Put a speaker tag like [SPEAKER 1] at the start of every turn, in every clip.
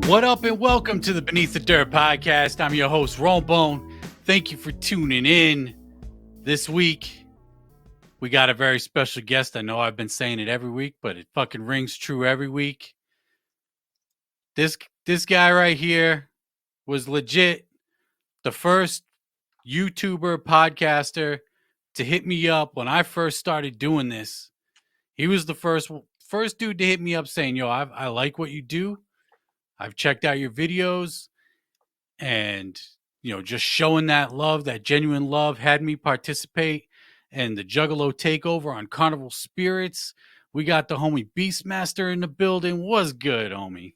[SPEAKER 1] What up and welcome to the Beneath the Dirt podcast. I'm your host, Rombone. Thank you for tuning in. This week, we got a very special guest. I know I've been saying it every week, but it fucking rings true every week. This guy right here was legit the first YouTuber podcaster to hit me up when I first started doing this. He was the first dude to hit me up saying, yo, I like what you do. I've checked out your videos, and, you know, just showing that love, that genuine love, had me participate in the Juggalo takeover on Carnival Spirits. We got the homie BstMstR in the building. What's good, homie?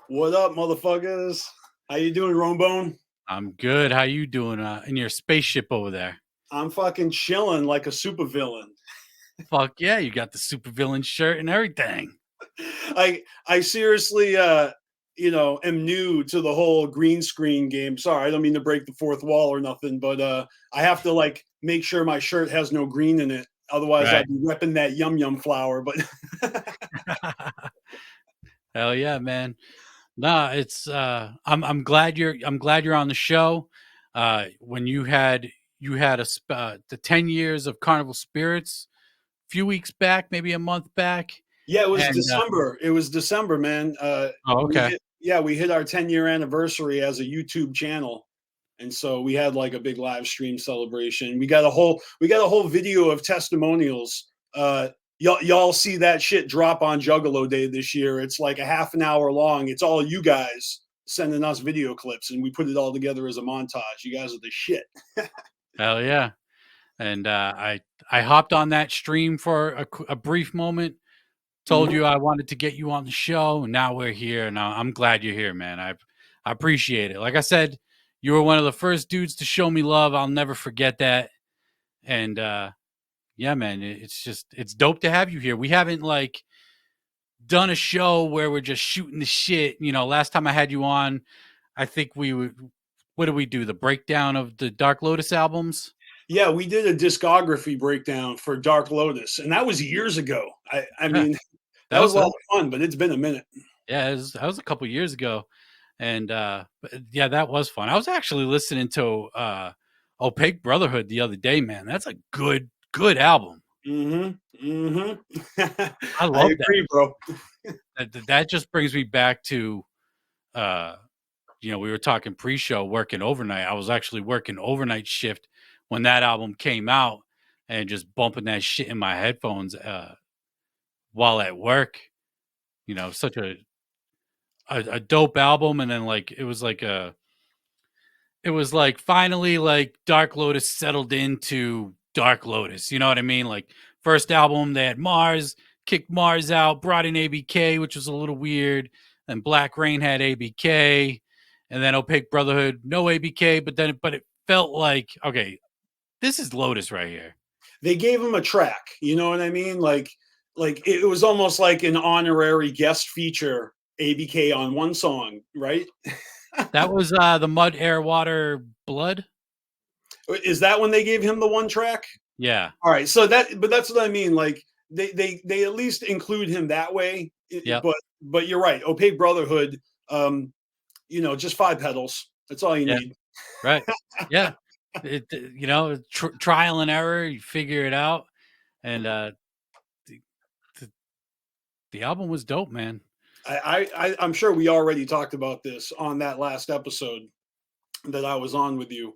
[SPEAKER 2] What up, motherfuckers? How you doing, Rombone?
[SPEAKER 1] I'm good. How you doing in your spaceship over there?
[SPEAKER 2] I'm fucking chilling like a supervillain.
[SPEAKER 1] Fuck yeah, you got the supervillain shirt and everything.
[SPEAKER 2] I seriously, am new to the whole green screen game. Sorry, I don't mean to break the fourth wall or nothing, but I have to make sure my shirt has no green in it. Otherwise,
[SPEAKER 1] Right.
[SPEAKER 2] I'd be repping that yum flower. But
[SPEAKER 1] hell yeah, man. Nah, it's I'm glad you're on the show. When you had the 10 years of Carnival Spirits a few weeks back, maybe a month back.
[SPEAKER 2] Yeah, it was December. It was December, man.
[SPEAKER 1] Okay.
[SPEAKER 2] We hit our 10-year anniversary as a YouTube channel, and so we had like a big live stream celebration. We got a whole video of testimonials. Y'all see that shit drop on Juggalo Day this year. It's like a half an hour long. It's all you guys sending us video clips, and we put it all together as a montage. You guys are the shit.
[SPEAKER 1] Hell yeah. And I hopped on that stream for a brief moment, told you I wanted to get you on the show, and now we're here. And I'm glad you're here, man. I appreciate it. Like I said, you were one of the first dudes to show me love. I'll never forget that. And yeah, man, it's dope to have you here. We haven't done a show where we're just shooting the shit. You know, last time I had you on, I think what did we do? The breakdown of the Dark Lotus albums?
[SPEAKER 2] Yeah, we did a discography breakdown for Dark Lotus, and that was years ago. I mean, that was a lot of fun, but it's been a minute.
[SPEAKER 1] Yeah, that was a couple years ago. And yeah, that was fun. I was actually listening to Opaque Brotherhood the other day, man. That's a good album.
[SPEAKER 2] I
[SPEAKER 1] love
[SPEAKER 2] agree,
[SPEAKER 1] that,
[SPEAKER 2] bro.
[SPEAKER 1] That just brings me back to we were talking pre-show, working overnight. I was actually working overnight shift when that album came out, and just bumping that shit in my headphones while at work. You know, such a dope album. And then it was like finally Dark Lotus settled into Dark Lotus. You know what I mean? Like, first album, they had Mars, kicked Mars out, brought in ABK, which was a little weird. And Black Rain had ABK, and then Opaque Brotherhood, no ABK. But it felt like, okay, this is Lotus right here.
[SPEAKER 2] They gave him a track. You know what I mean? Like it was almost like an honorary guest feature, ABK on one song, right?
[SPEAKER 1] That was the Mud, Air, Water, Blood.
[SPEAKER 2] Is that when they gave him the one track?
[SPEAKER 1] Yeah.
[SPEAKER 2] All right. So that's what I mean. Like they at least include him that way.
[SPEAKER 1] Yeah.
[SPEAKER 2] But you're right. Opaque Brotherhood, just 5 pedals. That's all you need.
[SPEAKER 1] Right. Yeah. Trial and error, you figure it out. And the album was dope, man.
[SPEAKER 2] I'm sure we already talked about this on that last episode that I was on with you.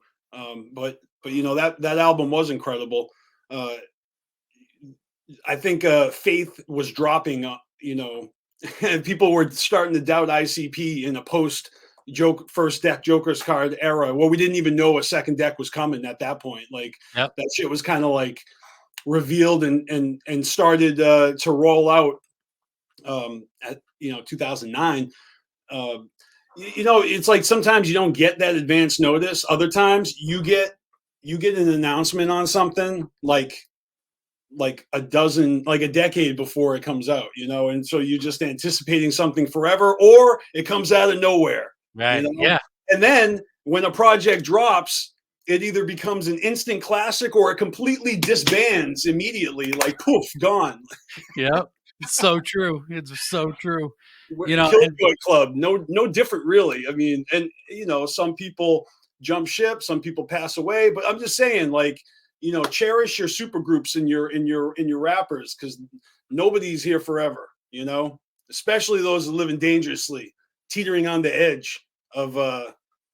[SPEAKER 2] But that album was incredible. I think faith was dropping, and people were starting to doubt ICP in a first deck Joker's card era. Well, we didn't even know a second deck was coming at that point. That shit was kind of revealed and started to roll out at 2009. It's like sometimes you don't get that advance notice. Other times you get an announcement on something like a decade before it comes out, and so you're just anticipating something forever, or it comes out of nowhere.
[SPEAKER 1] Right. Yeah.
[SPEAKER 2] And then when a project drops, it either becomes an instant classic or it completely disbands immediately, like poof, gone.
[SPEAKER 1] Yep. It's so true. It's so true. And
[SPEAKER 2] Killjoy Club, no different really. I mean, and some people jump ship, some people pass away, but I'm just saying, like, cherish your super groups and your rappers, because nobody's here forever. Especially those that living dangerously, teetering on the edge of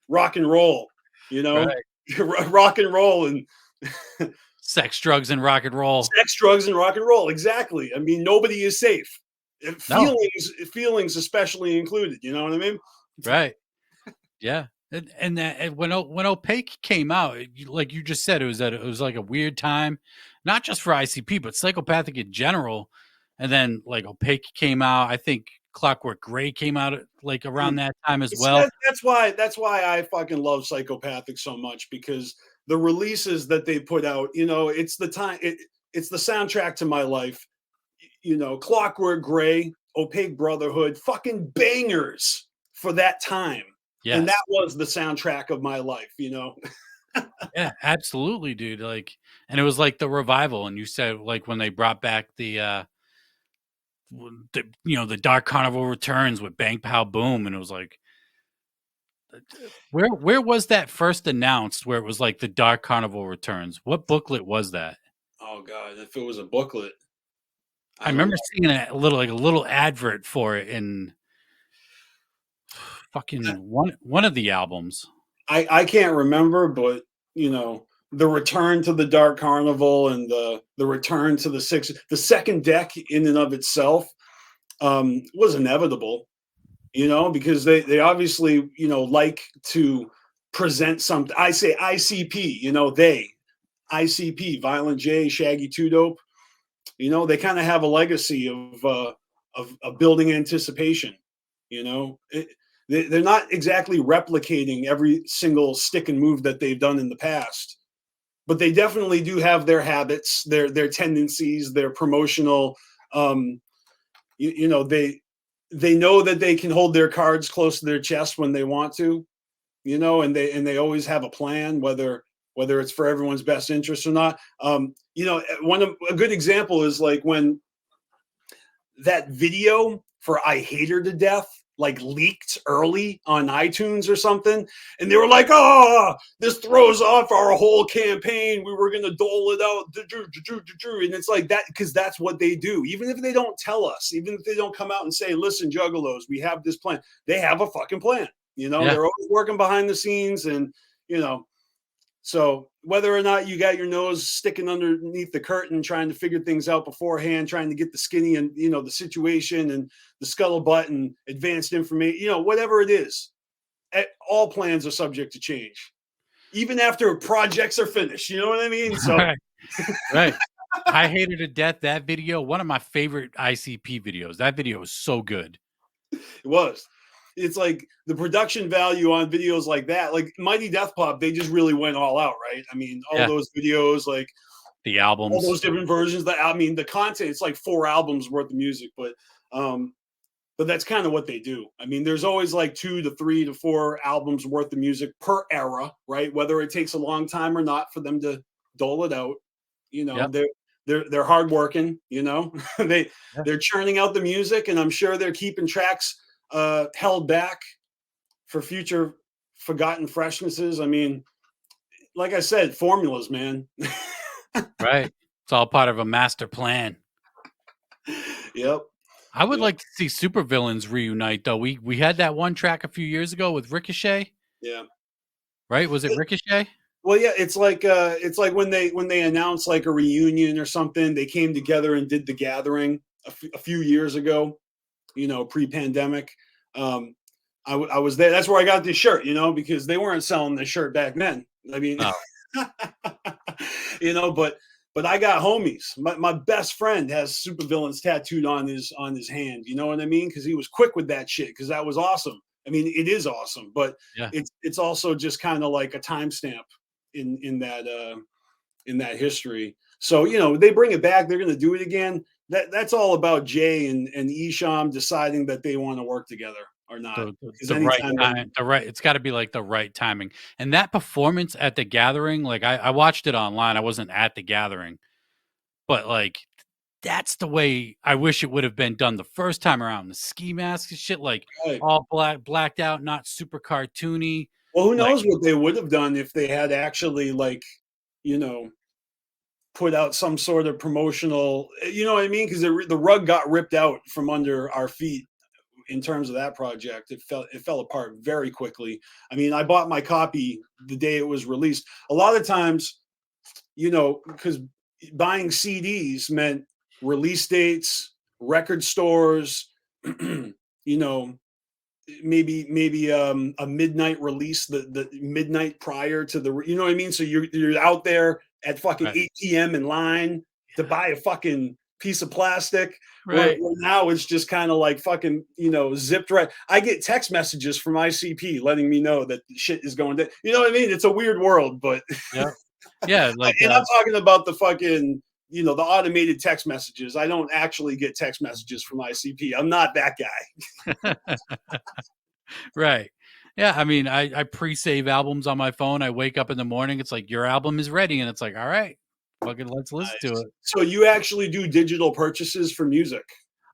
[SPEAKER 2] rock and roll.
[SPEAKER 1] right.
[SPEAKER 2] Rock and roll and
[SPEAKER 1] Sex, drugs, and rock and roll.
[SPEAKER 2] sex, drugs, and rock and roll. Exactly. I mean, nobody is safe.
[SPEAKER 1] No.
[SPEAKER 2] Feelings especially included. You know what I mean?
[SPEAKER 1] Right. Yeah. And when Opaque came out, like you just said, it was like a weird time, not just for ICP, but Psychopathic in general. And then like Opaque came out. I think Clockwork Gray came out like around that time as well.
[SPEAKER 2] That's why I fucking love Psychopathic so much, because the releases that they put out, it's the time. It's the soundtrack to my life. Clockwork Gray, Opaque Brotherhood, fucking bangers for that time. Yes. And that was the soundtrack of my life,
[SPEAKER 1] Yeah, absolutely, dude. Like, and it was like the revival. And you said like when they brought back the Dark Carnival Returns with Bang Pow Boom, and it was like, where was that first announced? Where it was like the Dark Carnival Returns? What booklet was that?
[SPEAKER 2] Oh God, if it was a booklet,
[SPEAKER 1] I remember seeing a little advert for it in fucking one of the albums.
[SPEAKER 2] I can't remember, but the return to the Dark Carnival and the return to the second deck in and of itself was inevitable, because they obviously like to present something. I say ICP, ICP, Violent J, Shaggy Two Dope, they kind of have a legacy of building anticipation. They're not exactly replicating every single stick and move that they've done in the past, but they definitely do have their habits, their tendencies, their promotional. They know that they can hold their cards close to their chest when they want to, and they always have a plan, whether it's for everyone's best interest or not. A good example is like when that video for "I Hate Her to Death" like leaked early on iTunes or something, and they were like, "Oh, this throws off our whole campaign. We were gonna dole it out," and it's like that, because that's what they do. Even if they don't tell us, even if they don't come out and say, "Listen, Juggalos, we have this plan," they have a fucking plan. They're always working behind the scenes, and so whether or not you got your nose sticking underneath the curtain, trying to figure things out beforehand, trying to get the skinny and, the situation and the scuttlebutt and advanced information, whatever it is, all plans are subject to change, even after projects are finished. You know what I mean? So,
[SPEAKER 1] right. I Hate Her to Death. That video, one of my favorite ICP videos. That video was so good.
[SPEAKER 2] It was. It's like the production value on videos like that, like Mighty Death Pop, they just really went all out, right? I mean, all those videos, like
[SPEAKER 1] the albums,
[SPEAKER 2] all those different versions. The content, it's like 4 albums worth of music, but that's kind of what they do. I mean, there's always like 2 to 3 to 4 albums worth of music per era, right? Whether it takes a long time or not for them to dole it out, they're hardworking, they're churning out the music, and I'm sure they're keeping tracks held back for future forgotten freshnesses. I mean, like I said, formulas, man.
[SPEAKER 1] Right. It's all part of a master plan.
[SPEAKER 2] Yep.
[SPEAKER 1] I would like to see supervillains reunite, though. We had that one track a few years ago with Ricochet.
[SPEAKER 2] Yeah.
[SPEAKER 1] Right? Was it Ricochet?
[SPEAKER 2] Well, yeah, it's like when they announced like a reunion or something, they came together and did The Gathering a few years ago, pre-pandemic. I was there. That's where I got this shirt, because they weren't selling this shirt back then. I mean, but I got homies. My best friend has supervillains tattooed on his hand. You know what I mean? Because he was quick with that shit. Because that was awesome. I mean, it is awesome, but it's also just kind of like a timestamp in that history. So they bring it back. They're going to do it again. That's all about Jay and Esham deciding that they want to work together or not.
[SPEAKER 1] The right time, it's got to be like the right timing. And that performance at the Gathering, like I watched it online. I wasn't at the Gathering, but like that's the way I wish it would have been done the first time around. The ski mask and shit, like
[SPEAKER 2] Right.
[SPEAKER 1] all blacked out, not super cartoony.
[SPEAKER 2] Well, who
[SPEAKER 1] Like,
[SPEAKER 2] knows what they would have done if they had actually, like, you know, put out some sort of promotional, you know what I mean? Because the rug got ripped out from under our feet in terms of that project. It fell apart very quickly. I mean, I bought my copy the day it was released. A lot of times, because buying CDs meant release dates, record stores, you know, maybe a midnight release, the midnight prior to the, you know what I mean? So you're out there at fucking
[SPEAKER 1] right,
[SPEAKER 2] 8 p.m. in line to buy a fucking piece of plastic. Where
[SPEAKER 1] right.
[SPEAKER 2] now it's just kind of like fucking, zipped right. I get text messages from ICP letting me know that shit is going down. You know what I mean? It's a weird world, but
[SPEAKER 1] Yeah, yeah. Like,
[SPEAKER 2] and I'm talking about the fucking, the automated text messages. I don't actually get text messages from ICP. I'm not that guy.
[SPEAKER 1] right. Yeah, I mean, I pre-save albums on my phone. I wake up in the morning, it's like, your album is ready, and it's like, all right, fucking let's listen to it.
[SPEAKER 2] So you actually do digital purchases for music,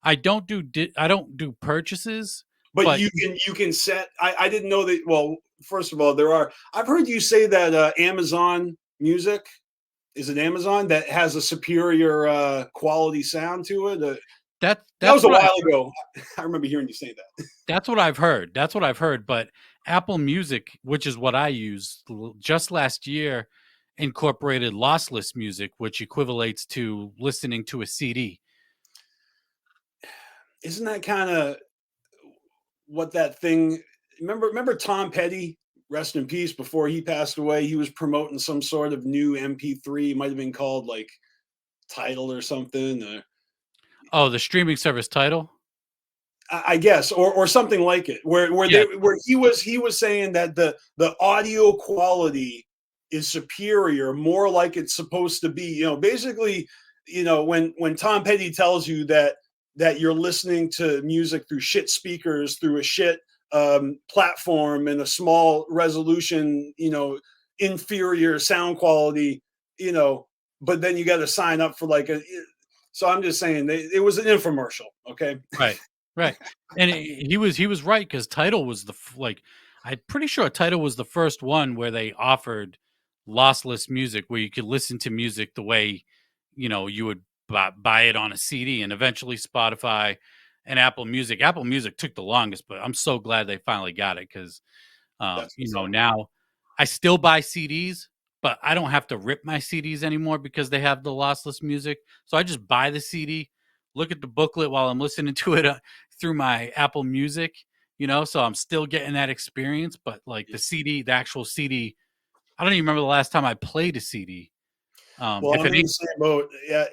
[SPEAKER 1] I don't do purchases,
[SPEAKER 2] but
[SPEAKER 1] but
[SPEAKER 2] you can set. I didn't know that. Well, first of all, I've heard you say that Amazon Music, is it Amazon that has a superior quality sound to it? That
[SPEAKER 1] that's
[SPEAKER 2] was a
[SPEAKER 1] what
[SPEAKER 2] while ago. I remember hearing you say that.
[SPEAKER 1] that's what I've heard. That's what I've heard. But Apple Music, which is what I use, just last year incorporated lossless music, which equivalates to listening to a CD.
[SPEAKER 2] Isn't that kind of what that thing? Remember Tom Petty, rest in peace. Before he passed away, he was promoting some sort of new MP3. It might have been called like Title or something.
[SPEAKER 1] Oh, the streaming service Title?
[SPEAKER 2] I guess, or something like it,
[SPEAKER 1] Yeah.
[SPEAKER 2] where he was saying that the audio quality is superior, more like it's supposed to be. Basically, when Tom Petty tells you that you're listening to music through shit speakers, through a shit platform and a small resolution, inferior sound quality, but then you got to sign up for like a. So I'm just saying, it was an infomercial, okay?
[SPEAKER 1] Right. Right. And he was right, because Tidal was I'm pretty sure Tidal was the first one where they offered lossless music, where you could listen to music the way you would buy it on a CD. And eventually Spotify and Apple Music. Apple Music took the longest, but I'm so glad they finally got it, because
[SPEAKER 2] That's what's up.
[SPEAKER 1] now I still buy CDs, but I don't have to rip my CDs anymore because they have the lossless music. So I just buy the CD, look at the booklet while I'm listening to it through my Apple Music, so I'm still getting that experience. But like the actual CD, I don't even remember the last time I played a CD.
[SPEAKER 2] Well,
[SPEAKER 1] If
[SPEAKER 2] I'm
[SPEAKER 1] it
[SPEAKER 2] in the
[SPEAKER 1] ain't,
[SPEAKER 2] same boat. Yeah,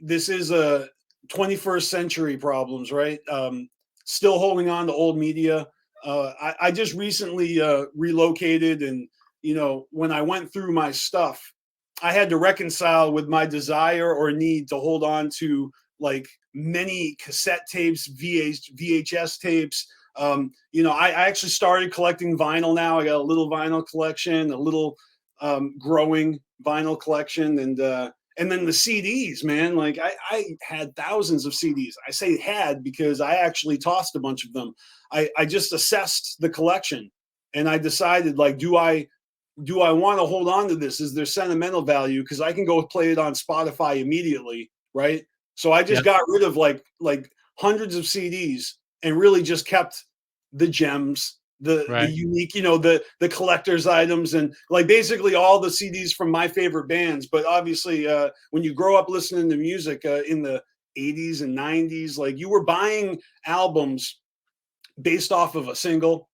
[SPEAKER 2] this is a 21st century problems, right? Still holding on to old media. I just recently relocated, and when I went through my stuff, I had to reconcile with my desire or need to hold on to like many cassette tapes, VHS tapes. I actually started collecting vinyl now. I got a little vinyl collection, a little growing vinyl collection, and then the CDs, man. Like I had thousands of CDs. I say had because I actually tossed a bunch of them. I just assessed the collection, and I decided, like, do I want to hold on to this? Is there sentimental value? Because I can go play it on Spotify immediately, right? So I just
[SPEAKER 1] yeah,
[SPEAKER 2] got rid of like hundreds of CDs and really just kept the gems, the
[SPEAKER 1] right.
[SPEAKER 2] unique, the collector's items, and like basically all the CDs from my favorite bands. But obviously, when you grow up listening to music in the 80s and 90s, like you were buying albums based off of a single.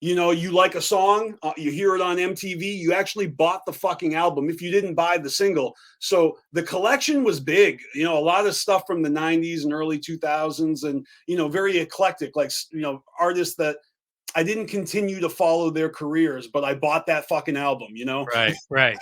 [SPEAKER 2] You like a song, you hear it on MTV, you actually bought the fucking album if you didn't buy the single. So the collection was big, a lot of stuff from the 90s and early 2000s, and, very eclectic, like, artists that I didn't continue to follow their careers, but I bought that fucking album.
[SPEAKER 1] Right. Right.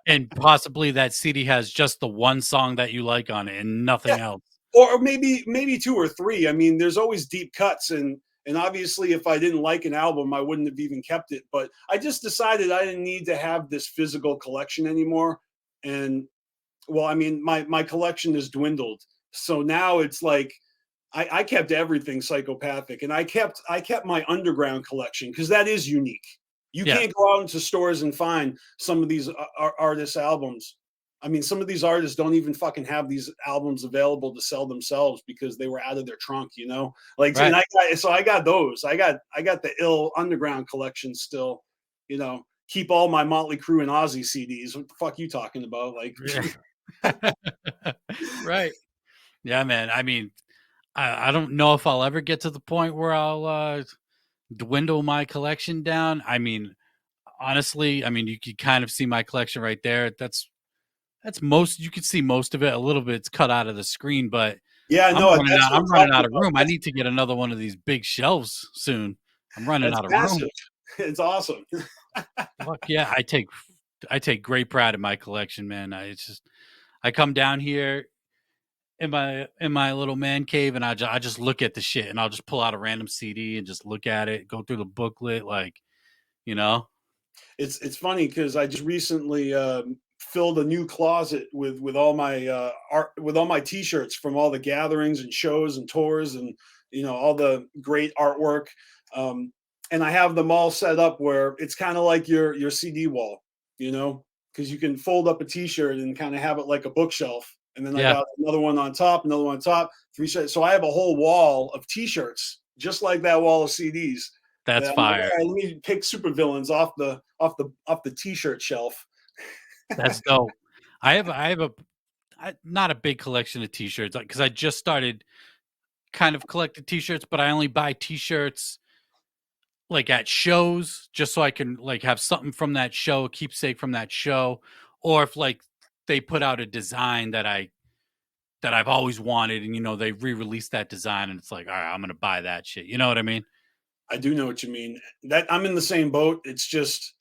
[SPEAKER 1] And possibly that CD has just the one song that you like on it and
[SPEAKER 2] Yeah.
[SPEAKER 1] nothing else.
[SPEAKER 2] Or maybe two or three. I mean, there's always deep cuts, and obviously if I didn't like an album, I wouldn't have even kept it. But I just decided I didn't need to have this physical collection anymore. And well, I mean, my collection has dwindled. So now it's like I kept everything psychopathic, and I kept my underground collection because that is unique. You
[SPEAKER 1] Yeah,
[SPEAKER 2] can't go out into stores and find some of these artists' albums. I mean, some of these artists don't even fucking have these albums available to sell themselves because they were out of their trunk, you know. Like, and
[SPEAKER 1] right.
[SPEAKER 2] I got those. I got the ill underground collection still. You know, keep all my Motley Crue and Ozzy CDs. What the fuck you talking about? Like,
[SPEAKER 1] Yeah. Right. Yeah, man. I mean, I don't know if I'll ever get to the point where I'll dwindle my collection down. I mean, honestly, I mean, you can kind of see my collection right there. That's most. You can see most of it. A little bit it's cut out of the screen, but
[SPEAKER 2] yeah,
[SPEAKER 1] I'm
[SPEAKER 2] no,
[SPEAKER 1] running
[SPEAKER 2] that's
[SPEAKER 1] out.
[SPEAKER 2] what
[SPEAKER 1] I'm
[SPEAKER 2] I'm
[SPEAKER 1] running
[SPEAKER 2] talking
[SPEAKER 1] out of
[SPEAKER 2] about.
[SPEAKER 1] room. I need to get another one of these big shelves soon. I'm running
[SPEAKER 2] That's
[SPEAKER 1] out of room.
[SPEAKER 2] massive. It's awesome.
[SPEAKER 1] Fuck yeah, I take great pride in my collection, man. It's just I come down here in my little man cave and I just look at the shit and I'll just pull out a random CD and just look at it, go through the booklet, like you know.
[SPEAKER 2] It's funny because I just recently filled a new closet with all my art, with all my T-shirts from all the gatherings and shows and tours, and all the great artwork. Um, and I have them all set up where it's kind of like your CD wall, because you can fold up a T-shirt and kind of have it like a bookshelf. And then I
[SPEAKER 1] Yeah,
[SPEAKER 2] got another one on top, another one on top, three shirts. So I have a whole wall of T-shirts, just like that wall of CDs.
[SPEAKER 1] that's
[SPEAKER 2] I'm like,
[SPEAKER 1] fire.
[SPEAKER 2] all right, let me pick supervillains off the T-shirt shelf.
[SPEAKER 1] That's dope. I have not a big collection of t-shirts because I just started kind of collecting t-shirts, but I only buy t-shirts like at shows just so I can like have something from that show, a keepsake from that show, or if like they put out a design that I've always wanted and they re-release that design and it's like, all right, I'm gonna buy that shit. You know what I mean?
[SPEAKER 2] I do know what you mean. That I'm in the same boat. It's just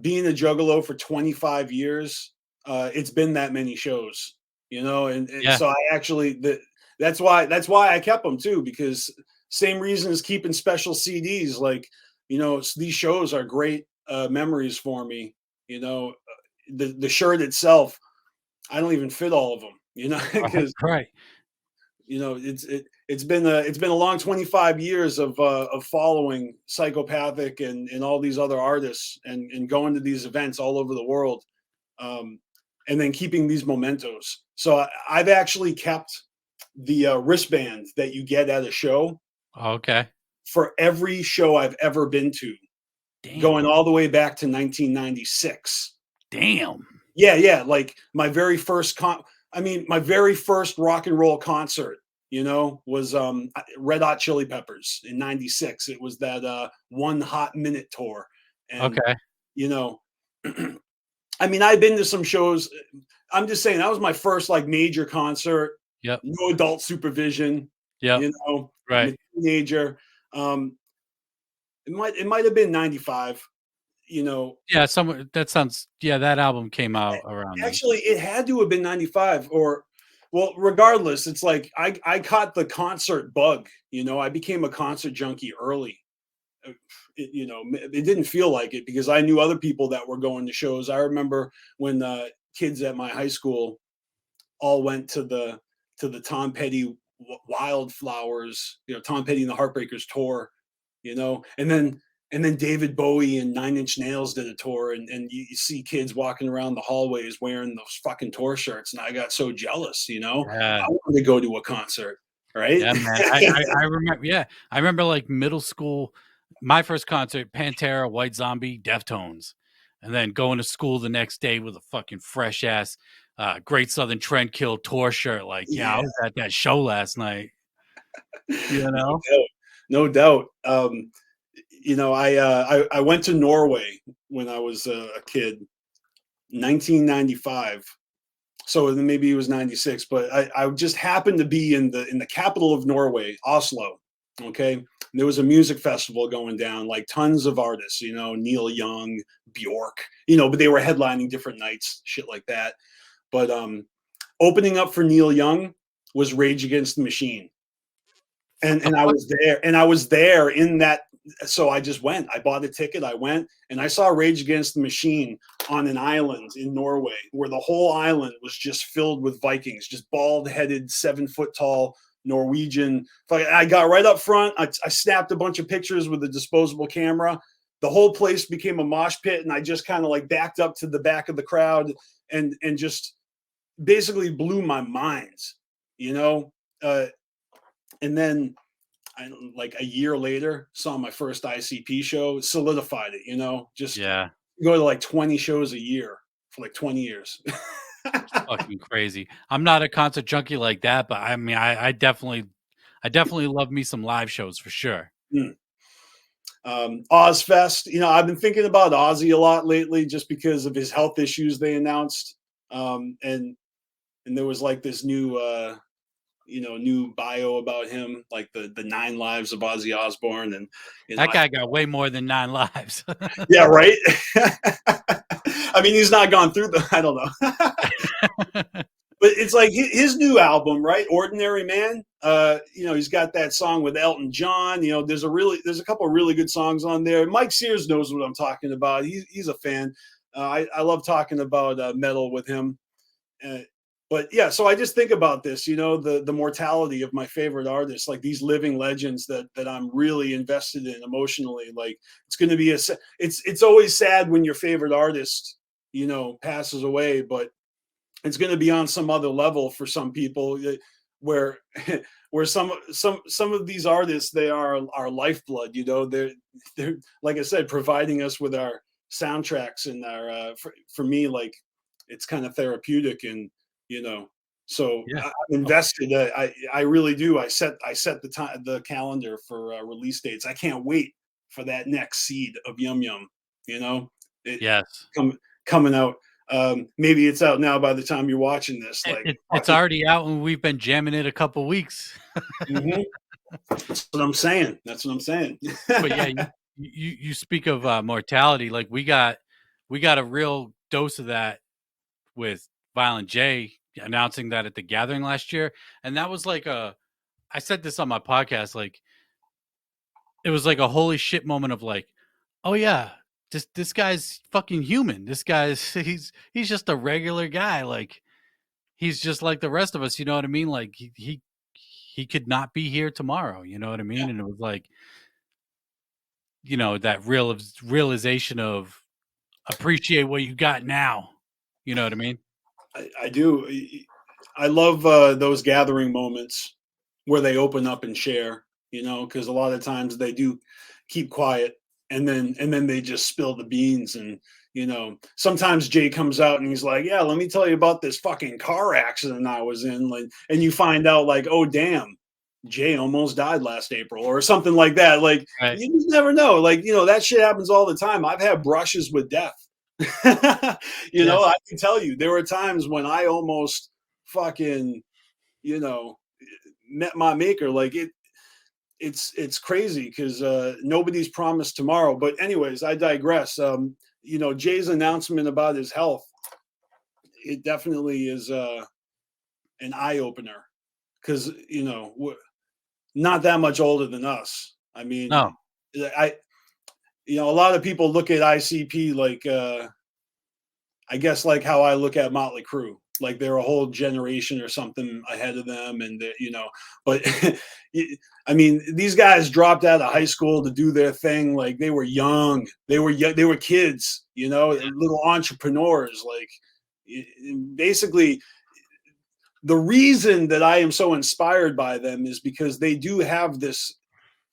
[SPEAKER 2] being a juggalo for 25 years. It's been that many shows, and
[SPEAKER 1] Yeah.
[SPEAKER 2] so I actually that's why I kept them too, because same reason as keeping special CDs. Like, these shows are great memories for me. The shirt itself, I don't even fit all of them.
[SPEAKER 1] Right.
[SPEAKER 2] Because
[SPEAKER 1] Right.
[SPEAKER 2] it's been a long 25 years of following Psychopathic and all these other artists, and going to these events all over the world, um, and then keeping these mementos. So I've actually kept the wristband that you get at a show
[SPEAKER 1] Okay.
[SPEAKER 2] for every show I've ever been to,
[SPEAKER 1] Damn.
[SPEAKER 2] going all the way back to 1996.
[SPEAKER 1] Damn.
[SPEAKER 2] Yeah, yeah. Like my very first rock and roll concert, was Red Hot Chili Peppers in '96. It was that One Hot Minute tour. And
[SPEAKER 1] Okay.
[SPEAKER 2] you know, I mean, I've been to some shows. I'm just saying that was my first like major concert,
[SPEAKER 1] Yep.
[SPEAKER 2] no adult supervision,
[SPEAKER 1] Yep.
[SPEAKER 2] I'm
[SPEAKER 1] Right.
[SPEAKER 2] a teenager. Um, it might have been '95, you know.
[SPEAKER 1] Yeah, someone that sounds yeah, that album came out around then.
[SPEAKER 2] Actually, it had to have been '95, or well, regardless, it's like I caught the concert bug. I became a concert junkie early. It didn't feel like it because I knew other people that were going to shows. I remember when kids at my high school all went to the Tom Petty Wildflowers, Tom Petty and the Heartbreakers tour, and then David Bowie and Nine Inch Nails did a tour, and you see kids walking around the hallways wearing those fucking tour shirts, and I got so jealous.
[SPEAKER 1] Yeah.
[SPEAKER 2] I wanted to go to a concert, right?
[SPEAKER 1] Yeah, man. I remember yeah. I remember like middle school, my first concert, Pantera, White Zombie, Deftones. And then going to school the next day with a fucking fresh ass Great Southern Trendkill tour shirt. Like, yeah, I
[SPEAKER 2] Yeah,
[SPEAKER 1] was at that show last night. You
[SPEAKER 2] no
[SPEAKER 1] know?
[SPEAKER 2] doubt, no doubt. I went to Norway when I was a kid, 1995. So then maybe it was '96, but I just happened to be in the capital of Norway, Oslo. Okay, and there was a music festival going down, like tons of artists, Neil Young, Bjork, but they were headlining different nights, shit like that. But opening up for Neil Young was Rage Against the Machine,
[SPEAKER 1] What the
[SPEAKER 2] and I
[SPEAKER 1] fuck?
[SPEAKER 2] was there, in so I just went. I bought a ticket. I went, and I saw Rage Against the Machine on an island in Norway, where the whole island was just filled with Vikings, just bald-headed, 7-foot tall Norwegian. I got right up front. I snapped a bunch of pictures with a disposable camera. The whole place became a mosh pit, and I just kind of like backed up to the back of the crowd and just basically blew my mind, you know. And then like a year later, saw my first ICP show, solidified it, you know, just
[SPEAKER 1] Yeah.
[SPEAKER 2] go to like 20 shows a year for like 20 years.
[SPEAKER 1] Fucking crazy. I'm not a concert junkie like that, but I mean, I definitely love me some live shows for sure.
[SPEAKER 2] Mm. Ozfest, you know, I've been thinking about Ozzy a lot lately just because of his health issues they announced. And there was like this new new bio about him, like the 9 lives of Ozzy Osbourne. And
[SPEAKER 1] That guy got way more than 9 lives.
[SPEAKER 2] yeah, right. I mean, he's not gone through I don't know. But it's like his new album, right? Ordinary Man. He's got that song with Elton John. You know, there's a couple of really good songs on there. Mike Sears knows what I'm talking about. He's a fan. I love talking about metal with him. But yeah, so I just think about this, you know, the mortality of my favorite artists, like these living legends that I'm really invested in emotionally. Like it's going to be it's always sad when your favorite artist, you know, passes away, but it's going to be on some other level for some people where where some of these artists, they are our lifeblood, you know. They're like I said, providing us with our soundtracks and our for me, like it's kind of therapeutic. And you know, so
[SPEAKER 1] Yeah.
[SPEAKER 2] I'm invested. I really do. I set the calendar for release dates. I can't wait for that next seed of Yum Yum, you know.
[SPEAKER 1] Yes.
[SPEAKER 2] Coming out. Maybe it's out now by the time you're watching this. Like
[SPEAKER 1] It's already out and we've been jamming it a couple weeks.
[SPEAKER 2] Mhm. That's what I'm saying. That's what I'm saying.
[SPEAKER 1] But yeah, you speak of mortality, like we got a real dose of that with Violent J announcing that at the gathering last year. And that was like I said this on my podcast, like it was like a holy shit moment of like, oh yeah, this guy's fucking human. This guy's he's just a regular guy. Like he's just like the rest of us, you know what I mean? Like he could not be here tomorrow, you know what I
[SPEAKER 2] Yeah.
[SPEAKER 1] mean? And it was like, you know, that realization of appreciate what you got now. You know what I mean?
[SPEAKER 2] I do. I love those gathering moments where they open up and share, you know, because a lot of times they do keep quiet, and then they just spill the beans. And you know, sometimes Jay comes out and he's like, yeah, let me tell you about this fucking car accident I was in. Like, and you find out like, oh damn, Jay almost died last April or something like that. Like
[SPEAKER 1] Right.
[SPEAKER 2] you just never know. Like, you know, that shit happens all the time. I've had brushes with death. You know,
[SPEAKER 1] Yes.
[SPEAKER 2] I can tell you there were times when I almost fucking, you know, met my maker. Like it's crazy because nobody's promised tomorrow. But anyways, I digress. You know, Jay's announcement about his health, it definitely is an eye opener because you know we're not that much older than us. I mean,
[SPEAKER 1] No.
[SPEAKER 2] I you know, a lot of people look at ICP like I guess like how I look at Motley Crue, like they're a whole generation or something ahead of them, and you know, but I mean, these guys dropped out of high school to do their thing. Like they were young, they were kids, you know, little entrepreneurs. Like basically, the reason that I am so inspired by them is because they do have this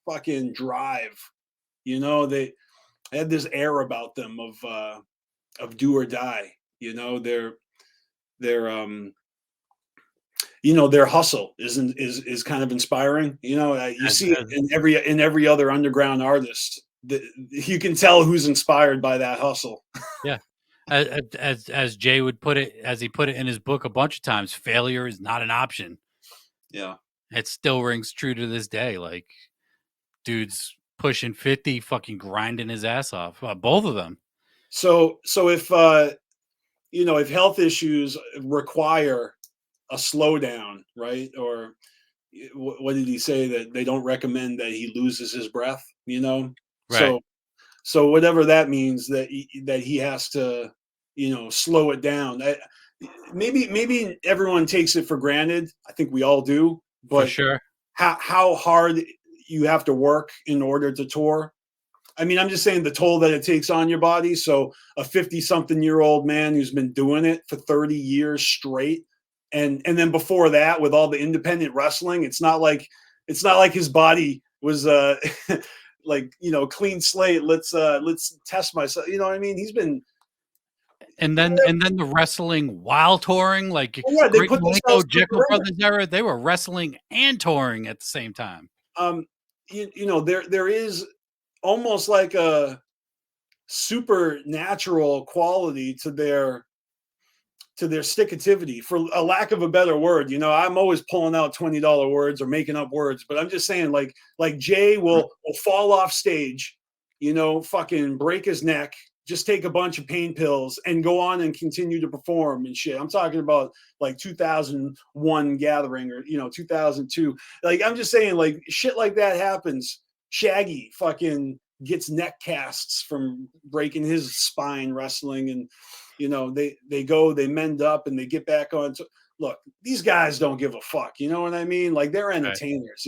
[SPEAKER 2] fucking drive. You know, they had this air about them of do or die. You know, their you know, their hustle is kind of inspiring. You know, you
[SPEAKER 1] As,
[SPEAKER 2] see it
[SPEAKER 1] as,
[SPEAKER 2] in every other underground artist. You can tell who's inspired by that hustle.
[SPEAKER 1] yeah. As Jay would put it, as he put it in his book a bunch of times, failure is not an option.
[SPEAKER 2] Yeah.
[SPEAKER 1] It still rings true to this day. Like dude's pushing 50, fucking grinding his ass off. Both of them.
[SPEAKER 2] So if you know, if health issues require a slowdown, right? Or what did he say, that they don't recommend that he loses his breath? You know,
[SPEAKER 1] Right.
[SPEAKER 2] So whatever that means, that he has to, slow it down. Maybe everyone takes it for granted. I think we all do,
[SPEAKER 1] For
[SPEAKER 2] but
[SPEAKER 1] sure.
[SPEAKER 2] how hard you have to work in order to tour. I mean, I'm just saying the toll that it takes on your body. So a 50-something-year-old man who's been doing it for 30 years straight, and then before that with all the independent wrestling, it's not like his body was like, clean slate. Let's test myself. You know what I mean? He's been
[SPEAKER 1] And then the wrestling while touring, like
[SPEAKER 2] yeah, they
[SPEAKER 1] Great
[SPEAKER 2] put
[SPEAKER 1] Malenko,
[SPEAKER 2] themselves through the
[SPEAKER 1] Jekyll
[SPEAKER 2] ringer.
[SPEAKER 1] Brothers era, they were wrestling and touring at the same time.
[SPEAKER 2] There is almost like a supernatural quality to their stickativity, for a lack of a better word. I'm always pulling out $20 words or making up words, but I'm just saying, like Jay will fall off stage, fucking break his neck, just take a bunch of pain pills and go on and continue to perform and shit. I'm talking about like 2001 Gathering, or 2002. Like, I'm just saying, like, shit like that happens. Shaggy fucking gets neck casts from breaking his spine wrestling, and they mend up and they get back on. Look, these guys don't give a fuck. You know what I mean? Like, they're entertainers.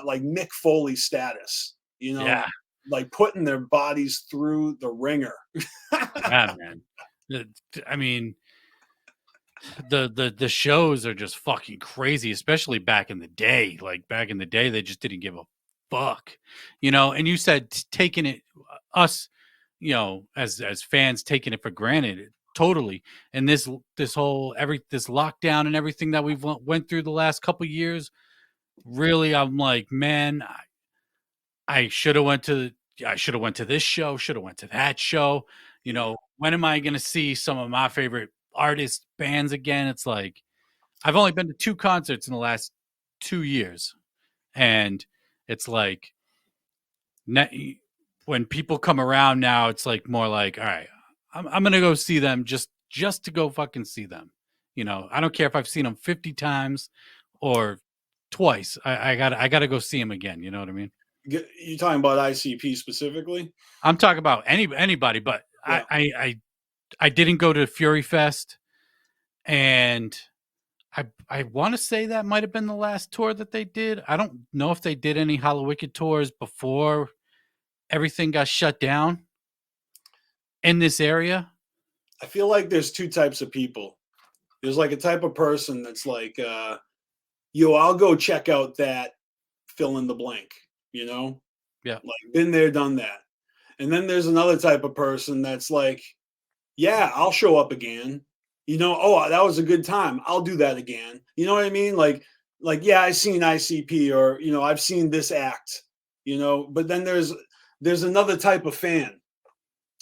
[SPEAKER 2] Like Mick Foley status.
[SPEAKER 1] Yeah.
[SPEAKER 2] Like putting their bodies through the ringer.
[SPEAKER 1] Yeah, man. I mean, the shows are just fucking crazy, especially back in the day. Like, back in the day, they just didn't give a fuck, And you said taking it, us, as fans, taking it for granted, totally. And this whole this lockdown and everything that we've went through the last couple years, really, I'm like, man, I should have went to this show, should have went to that show. When am I going to see some of my favorite artists, bands again? It's like, I've only been to 2 concerts in the last 2 years. And it's like, when people come around now, it's like more like, all right, I'm going to go see them just to go fucking see them. I don't care if I've seen them 50 times or twice. I gotta go see them again. You know what I mean?
[SPEAKER 2] You talking about ICP specifically?
[SPEAKER 1] I'm talking about anybody, but
[SPEAKER 2] Yeah.
[SPEAKER 1] I didn't go to Fury Fest, and I want to say that might have been the last tour that they did. I don't know if they did any Hallowicked tours before everything got shut down in this area.
[SPEAKER 2] I feel like there's 2 types of people. There's like a type of person that's like, I'll go check out that fill in the blank,
[SPEAKER 1] Yeah.
[SPEAKER 2] like, been there, done that. And then there's another type of person that's like, yeah, I'll show up again. Oh, that was a good time. I'll do that again. You know what I mean? Like, yeah, I've seen ICP, or, I've seen this act, but then there's another type of fan.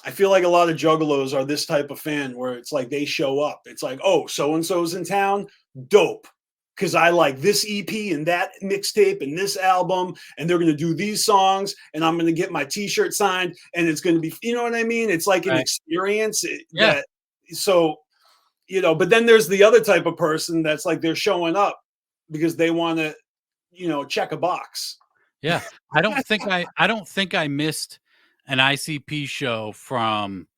[SPEAKER 2] I feel like a lot of juggalos are this type of fan, where it's like they show up. It's like, oh, so-and-so's in town. Dope. Because I like this EP and that mixtape and this album, and they're going to do these songs, and I'm going to get my T-shirt signed, and it's going to be, you know what I mean? It's like an experience.
[SPEAKER 1] Yeah.
[SPEAKER 2] But then there's the other type of person that's like, they're showing up because they want to, check a box.
[SPEAKER 1] Yeah. I don't think I missed an ICP show from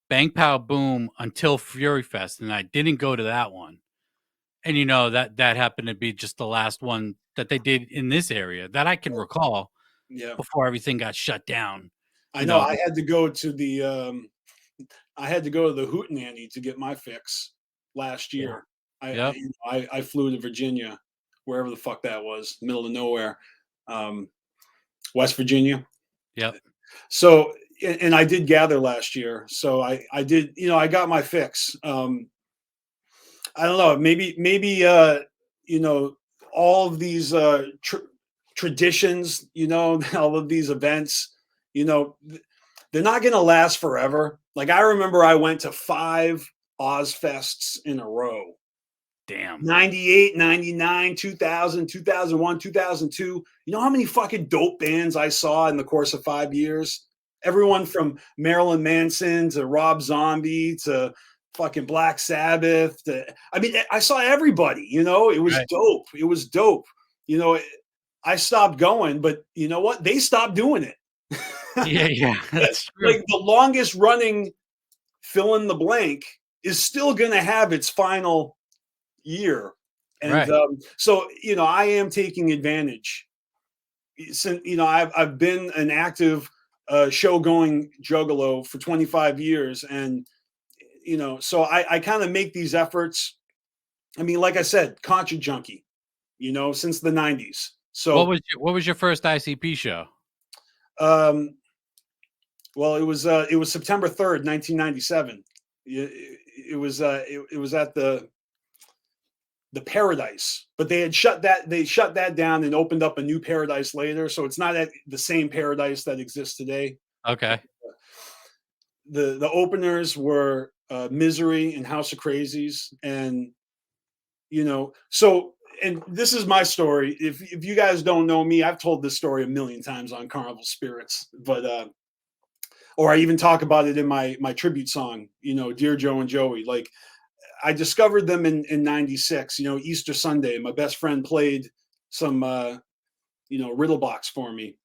[SPEAKER 1] Bang Pow Boom until Fury Fest, and I didn't go to that one. And that happened to be just the last one that they did in this area that I can recall.
[SPEAKER 2] Yeah.
[SPEAKER 1] Before everything got shut down.
[SPEAKER 2] I know. I had to go to the Hootenanny to get my fix last year.
[SPEAKER 1] Yeah.
[SPEAKER 2] I flew to Virginia, wherever the fuck that was, middle of nowhere, West Virginia.
[SPEAKER 1] Yep.
[SPEAKER 2] So, and I did Gather last year. So I did, I got my fix. I don't know, maybe all of these traditions, all of these events, they're not going to last forever. Like, I remember I went to 5 Ozfests in a row.
[SPEAKER 1] Damn.
[SPEAKER 2] 98, 99, 2000, 2001, 2002. You know how many fucking dope bands I saw in the course of 5 years? Everyone from Marilyn Manson to Rob Zombie to fucking Black Sabbath. I saw everybody, it was dope. It was dope. I stopped going, but you know what? They stopped doing it.
[SPEAKER 1] Yeah, that's true.
[SPEAKER 2] Like the longest running fill in the blank is still going to have its final year. And
[SPEAKER 1] Right.
[SPEAKER 2] so, I am taking advantage. Since, I've been an active show going juggalo for 25 years. And, so I kind of make these efforts. I mean, like I said, Contra Junkie, since the 90s.
[SPEAKER 1] What
[SPEAKER 2] So,
[SPEAKER 1] was your first ICP show?
[SPEAKER 2] um, well, it was September 3rd, 1997. It was at the Paradise, but they shut that down and opened up a new Paradise later. So it's not at the same Paradise that exists today.
[SPEAKER 1] Okay.
[SPEAKER 2] The openers were Misery and House of Crazies, and so, and this is my story. If you guys don't know me, I've told this story a million times on Carnival Spirits, but or I even talk about it in my tribute song, Dear Joe and Joey. Like, I discovered them in 96, Easter Sunday. My best friend played some riddle box for me.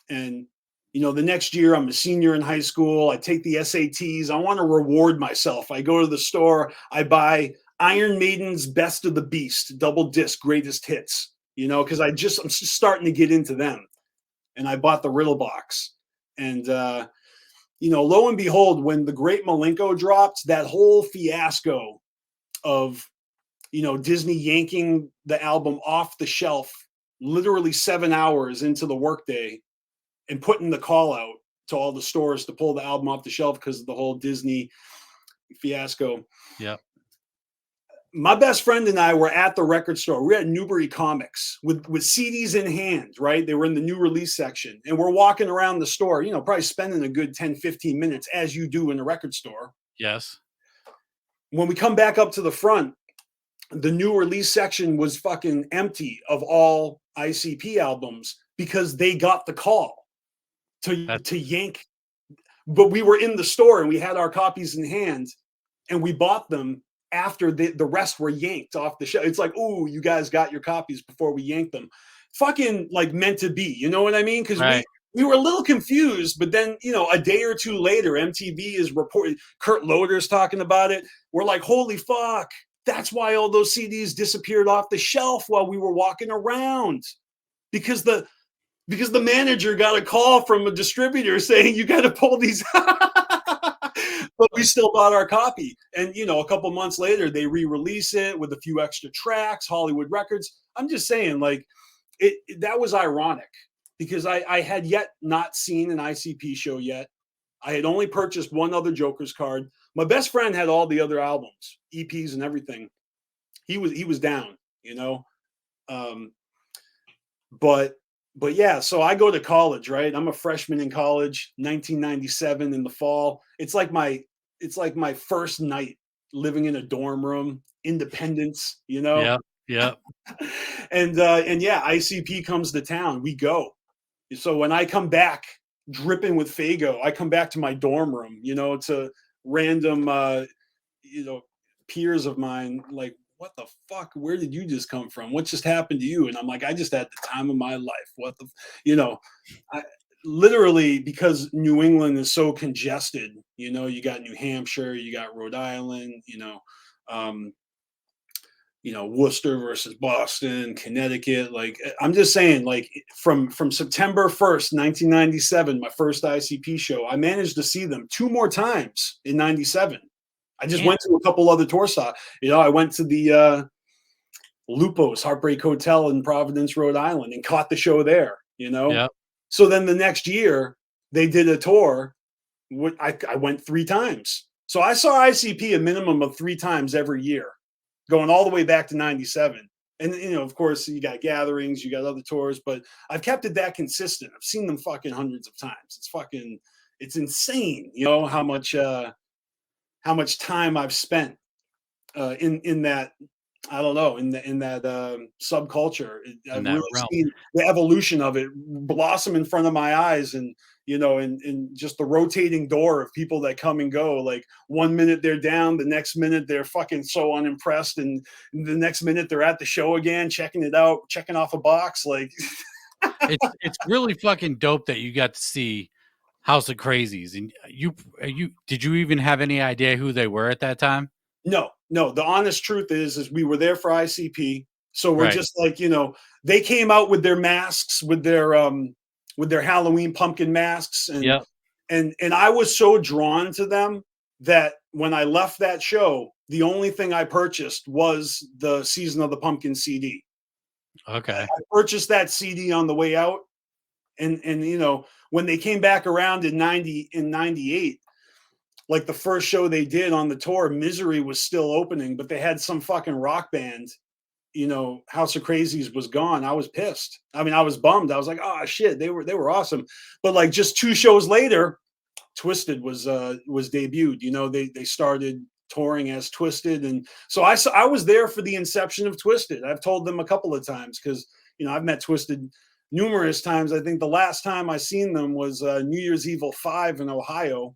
[SPEAKER 2] And the next year I'm a senior in high school. I take the SATs. I want to reward myself. I go to the store, I buy Iron Maiden's Best of the Beast, double disc greatest hits, because I'm just starting to get into them. And I bought the riddle box. And lo and behold, when the Great Malenko dropped, that whole fiasco of Disney yanking the album off the shelf literally 7 hours into the workday and putting the call out to all the stores to pull the album off the shelf because of the whole Disney fiasco.
[SPEAKER 1] Yeah.
[SPEAKER 2] My best friend and I were at the record store. We were at Newbury Comics with CDs in hand, right? They were in the new release section. And we're walking around the store, probably spending a good 10, 15 minutes as you do in a record store.
[SPEAKER 1] Yes.
[SPEAKER 2] When we come back up to the front, the new release section was fucking empty of all ICP albums because they got the call to yank. But we were in the store and we had our copies in hand and we bought them after the rest were yanked off the shelf. It's like, oh, you guys got your copies before we yanked them. Fucking like meant to be, you know what I mean? Because we were a little confused, but then, a day or two later, MTV is reporting, Kurt Loder's talking about it. We're like, holy fuck. That's why all those CDs disappeared off the shelf while we were walking around. Because the manager got a call from a distributor saying, you got to pull these. But we still bought our copy. And, a couple months later, they re-release it with a few extra tracks, Hollywood Records. I'm just saying, like, that was ironic because I had yet not seen an ICP show yet. I had only purchased one other Joker's card. My best friend had all the other albums, EPs and everything. He was down, But yeah, so I go to college, right? I'm a freshman in college, 1997 in the fall. It's like my first night living in a dorm room, independence,
[SPEAKER 1] Yeah. Yeah.
[SPEAKER 2] And yeah, ICP comes to town. We go. So when I come back dripping with Fago, I come back to my dorm room, to random peers of mine, like, what the fuck? Where did you just come from? What just happened to you? And I'm like, I just had the time of my life. What the, I literally, because New England is so congested, you got New Hampshire, you got Rhode Island, Worcester versus Boston, Connecticut. Like, I'm just saying, like, from September 1st, 1997, my first ICP show, I managed to see them 2 more times in 97. I just went to a couple other tour stops. I went to the Lupo's Heartbreak Hotel in Providence, Rhode Island, and caught the show there.
[SPEAKER 1] Yep.
[SPEAKER 2] So then the next year they did a tour. I went 3 times. So I saw ICP a minimum of 3 times every year, going all the way back to 97. And, of course, you got gatherings, you got other tours, but I've kept it that consistent. I've seen them fucking hundreds of times. It's insane, how much time I've spent in that, I don't know, in that subculture. I've really seen the evolution of it blossom in front of my eyes, and and just the rotating door of people that come and go. Like, one minute they're down, the next minute they're fucking so unimpressed, and the next minute they're at the show again, checking it out, checking off a box. Like,
[SPEAKER 1] it's really fucking dope that you got to see House of Crazies, and you did you even have any idea who they were at that time?
[SPEAKER 2] No, no. The honest truth is we were there for ICP, so we're
[SPEAKER 1] Right.
[SPEAKER 2] just like, they came out with their masks, with their Halloween pumpkin masks, and
[SPEAKER 1] Yep.
[SPEAKER 2] and I was so drawn to them that when I left that show, the only thing I purchased was the Season of the Pumpkin CD.
[SPEAKER 1] Okay.
[SPEAKER 2] I purchased that CD on the way out, and when they came back around in 98, like the first show they did on the tour, Misery was still opening, but they had some fucking rock band. House of Crazies was gone. I was pissed. I mean, I was bummed. I was like, oh shit, they were awesome. But like just 2 shows later, Twisted was debuted. They started touring as Twisted, and so I was there for the inception of Twisted. I've told them a couple of times because I've met Twisted numerous times. I think the last time I seen them was New Year's Evil 5 in Ohio,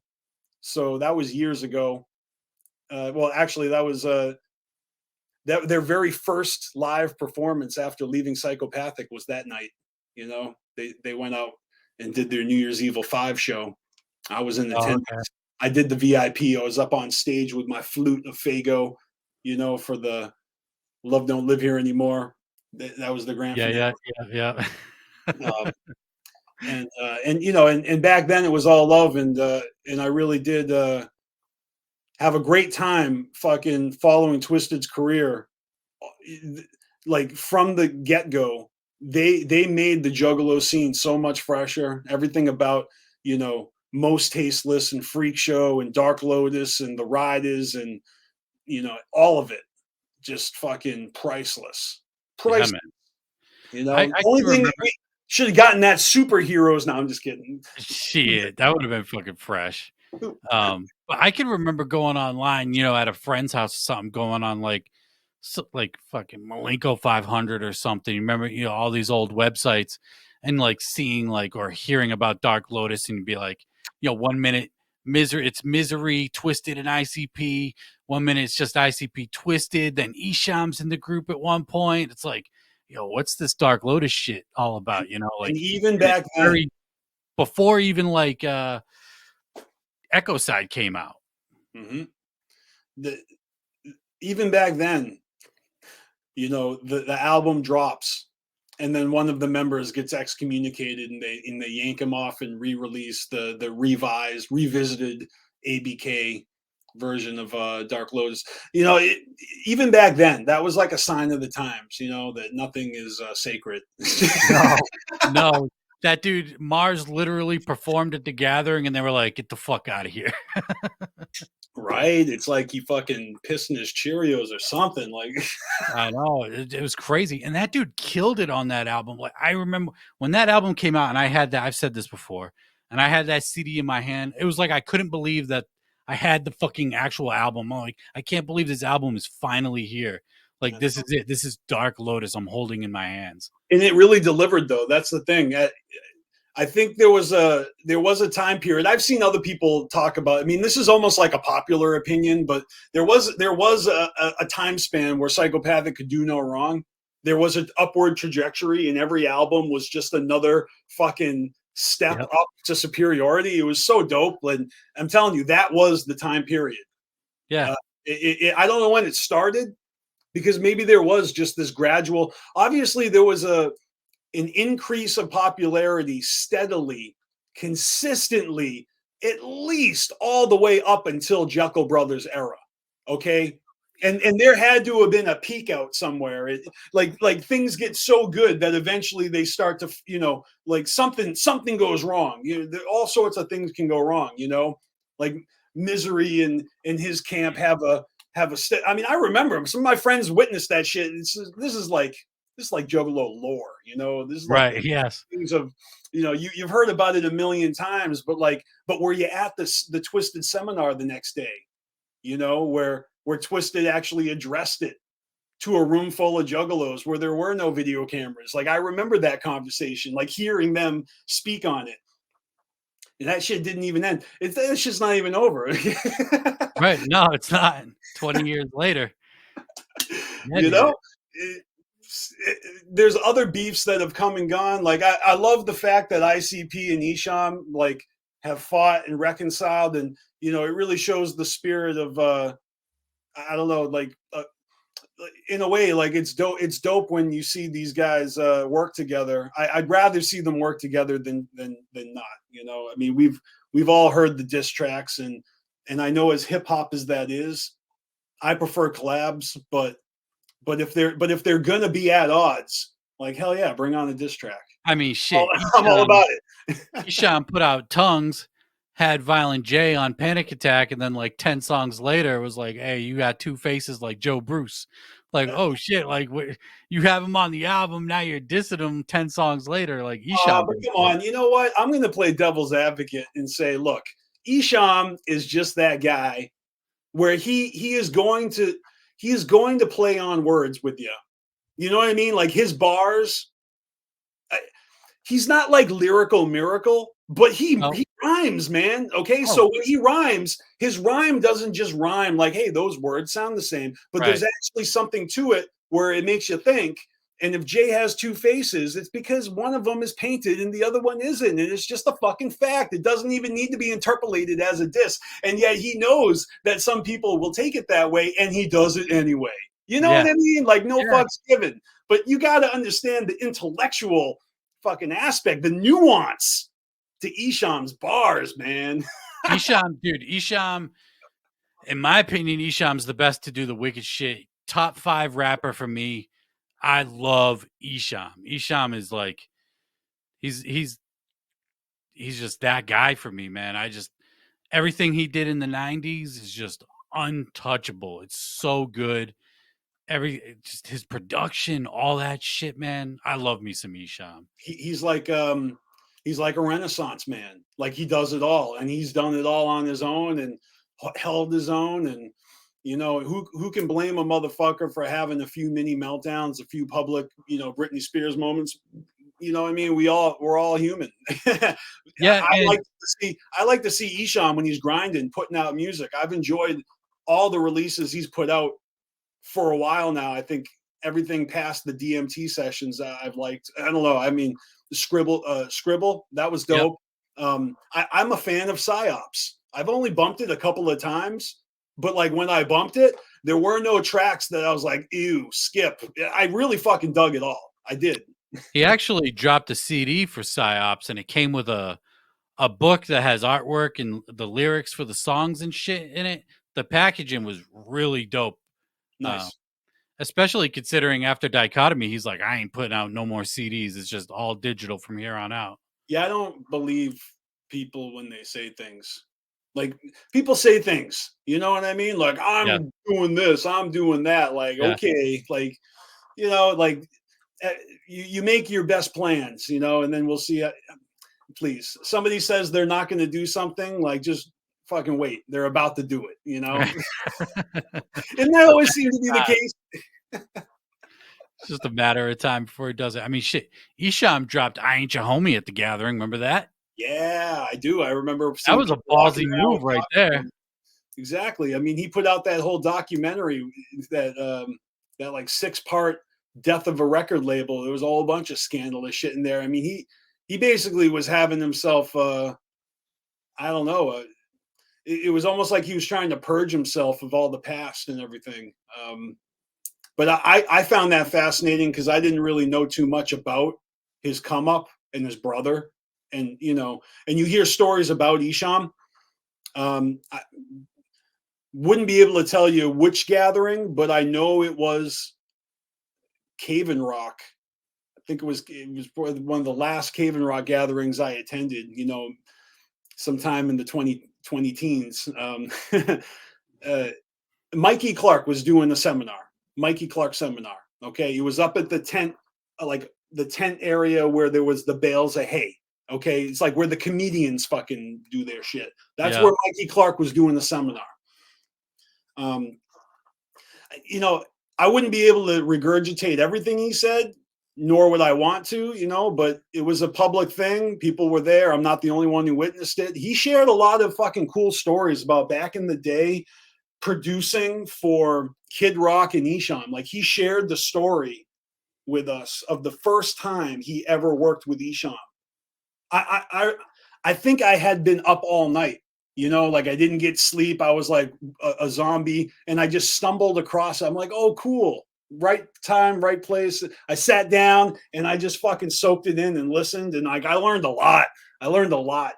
[SPEAKER 2] so that was years ago. Well, actually, that was their very first live performance after leaving Psychopathic was that night. They went out and did their New Year's Evil 5 show. I was in
[SPEAKER 1] Oh,
[SPEAKER 2] attendance.
[SPEAKER 1] okay.
[SPEAKER 2] I did the VIP. I was up on stage with my flute of Fago, for the Love Don't Live Here Anymore. That was the grand
[SPEAKER 1] Yeah,
[SPEAKER 2] finale.
[SPEAKER 1] yeah.
[SPEAKER 2] Um, and back then it was all love, and I really did have a great time fucking following Twisted's career. Like from the get-go, they made the Juggalo scene so much fresher. Everything about, Most Tasteless and Freak Show and Dark Lotus and the Riders and, all of it just fucking priceless.
[SPEAKER 1] Yeah,
[SPEAKER 2] Priceless.
[SPEAKER 1] man. I
[SPEAKER 2] The
[SPEAKER 1] can
[SPEAKER 2] only thing
[SPEAKER 1] remember.
[SPEAKER 2] that we should have gotten that superheroes. No, I'm just kidding.
[SPEAKER 1] Shit, that would have been fucking fresh. But I can remember going online, at a friend's house or something, going on like fucking Malenko 500 or something. Remember, all these old websites, and like seeing or hearing about Dark Lotus, and you'd be like, 1 minute it's Misery, Twisted, and ICP. 1 minute it's just ICP, Twisted. Then Esham's in the group at one point. It's like, what's this Dark Lotus shit all about?
[SPEAKER 2] And even
[SPEAKER 1] And it's
[SPEAKER 2] back then,
[SPEAKER 1] very before even Echo Side came out.
[SPEAKER 2] mhm, the, even back then, the album drops, and then one of the members gets excommunicated, and they yank him off and re-release the revised, revisited ABK version of Dark Lotus. Even back then, that was like a sign of the times. That nothing is sacred.
[SPEAKER 1] No, no, that dude Mars literally performed at the Gathering, and they were like, "Get the fuck out of here."
[SPEAKER 2] Right? It's like he fucking pissed in his Cheerios or something. Like,
[SPEAKER 1] I know, it was crazy, and that dude killed it on that album. Like, I remember when that album came out, and I had that. I've said this before, and I had that CD in my hand. It was like I couldn't believe that I had the fucking actual album. I'm like, I can't believe this album is finally here. Like, this is it. This is Dark Lotus. I'm holding in my hands.
[SPEAKER 2] and it really delivered, though. That's the thing. I think there was a time period. I've seen other people talk about. I mean, this is almost like a popular opinion, but there was a time span where Psychopathic could do no wrong. There was an upward trajectory, and every album was just another fucking step
[SPEAKER 1] Yep.
[SPEAKER 2] up to superiority. It was so dope, and I'm telling you, that was the time period.
[SPEAKER 1] Yeah.
[SPEAKER 2] I don't know when it started, because maybe there was just this gradual. Obviously, there was an increase of popularity steadily, consistently, at least all the way up until Jekyll Brothers era. Okay. And there had to have been a peak out somewhere. Like things get so good that eventually they start to, like something goes wrong. All sorts of things can go wrong. Like Misery and his camp have a I mean, I remember some of my friends witnessed that shit. This is like Juggalo lore, this is like
[SPEAKER 1] Right. Yes.
[SPEAKER 2] things of, you've heard about it a million times, but were you at the Twisted seminar the next day, where Twisted actually addressed it to a room full of juggalos where there were no video cameras? Like, I remember that conversation, like hearing them speak on it. And that shit didn't even end. It's just not even over.
[SPEAKER 1] Right. No, it's not. 20 years later. Yeah,
[SPEAKER 2] you
[SPEAKER 1] dude.
[SPEAKER 2] know there's other beefs that have come and gone. Like, I love the fact that ICP and Esham, like, have fought and reconciled, and it really shows the spirit of I don't know, like in a way, like it's dope. It's dope when you see these guys work together. I'd rather see them work together than not. I mean, we've all heard the diss tracks, and I know as hip hop as that is, I prefer collabs. But if they're gonna be at odds, like hell yeah, bring on a diss track.
[SPEAKER 1] I mean, shit.
[SPEAKER 2] I'm all about it.
[SPEAKER 1] Esham put out Tongues, had Violent J on Panic Attack, and then like 10 songs later it was like, hey, you got two faces like Joe Bruce. Like, oh shit, like you have him on the album, now you're dissing him 10 songs later. Like Esham.
[SPEAKER 2] But come on, you know what? I'm gonna play devil's advocate and say, look, Esham is just that guy where he is going to play on words with you. You know what I mean? Like his bars, he's not like Lyrical Miracle, but he rhymes, man. Okay, so when he rhymes, his rhyme doesn't just rhyme like, hey, those words sound the same, but there's actually something to it where it makes you think. And if Jay has two faces, it's because one of them is painted and the other one isn't. And it's just a fucking fact. It doesn't even need to be interpolated as a diss. And yet he knows that some people will take it that way, and he does it anyway. You know what I mean? Like no fucks given. But you got to understand the intellectual fucking aspect, the nuance to Esham's bars, man.
[SPEAKER 1] Esham, in my opinion, Esham's the best to do the wicked shit. Top 5 rapper for me. I love Esham. Esham is like, he's just that guy for me, man. Everything he did in the 90s is just untouchable. It's so good. Just his production, all that shit, man. I love me some Esham.
[SPEAKER 2] He's like a Renaissance man. Like he does it all, and he's done it all on his own and held his own. And who can blame a motherfucker for having a few mini meltdowns, a few public, Britney Spears moments? You know what I mean? We're all human.
[SPEAKER 1] Yeah.
[SPEAKER 2] I like to see Esham when he's grinding, putting out music. I've enjoyed all the releases he's put out for a while now. I think everything past the DMT sessions I've liked. I don't know. I mean, the Scribble, that was dope. Yep. I'm a fan of Psyops. I've only bumped it a couple of times, but like when I bumped it, there were no tracks that I was like, ew, skip. I really fucking dug it all. I did.
[SPEAKER 1] He actually dropped a CD for Psyops, and it came with a book that has artwork and the lyrics for the songs and shit in it. The packaging was really dope.
[SPEAKER 2] Nice.
[SPEAKER 1] Especially considering after Dichotomy, he's like, I ain't putting out no more CDs. It's just all digital from here on out.
[SPEAKER 2] Yeah, I don't believe people when they say things. Like people say things, you know what I mean? Like I'm doing this, I'm doing that. Like, okay, like, like you make your best plans, and then we'll see. Please, somebody says they're not going to do something, like just fucking wait. They're about to do it, And that always seems to be the case.
[SPEAKER 1] It's just a matter of time before he does it. I mean, shit. Esham dropped I Ain't Your Homie at the Gathering. Remember that?
[SPEAKER 2] Yeah, I do. I remember.
[SPEAKER 1] That was a ballsy move right there.
[SPEAKER 2] Exactly. I mean, he put out that whole documentary, that like 6-part death of a record label. There was a whole bunch of scandalous shit in there. I mean, he basically was having himself, I don't know, it was almost like he was trying to purge himself of all the past and everything. But I found that fascinating because I didn't really know too much about his come up and his brother. And, and you hear stories about Esham. I wouldn't be able to tell you which gathering, but I know it was Cave and Rock. I think it was one of the last Cave and Rock gatherings I attended, sometime in the 20 teens. Mikey Clark was doing a seminar. Mikey Clark seminar. Okay. He was up at the tent, like the tent area where there was the bales of hay. Okay. It's like where the comedians fucking do their shit. That's where Mikey Clark was doing the seminar. I wouldn't be able to regurgitate everything he said, nor would I want to, but it was a public thing. People were there. I'm not the only one who witnessed it. He shared a lot of fucking cool stories about back in the day producing for Kid Rock and Esham. Like he shared the story with us of the first time he ever worked with Esham. I think I had been up all night. Like I didn't get sleep. I was like a zombie, and I just stumbled across it. I'm like, oh, cool. Right time, right place. I sat down and I just fucking soaked it in and listened. And like I learned a lot. I learned a lot,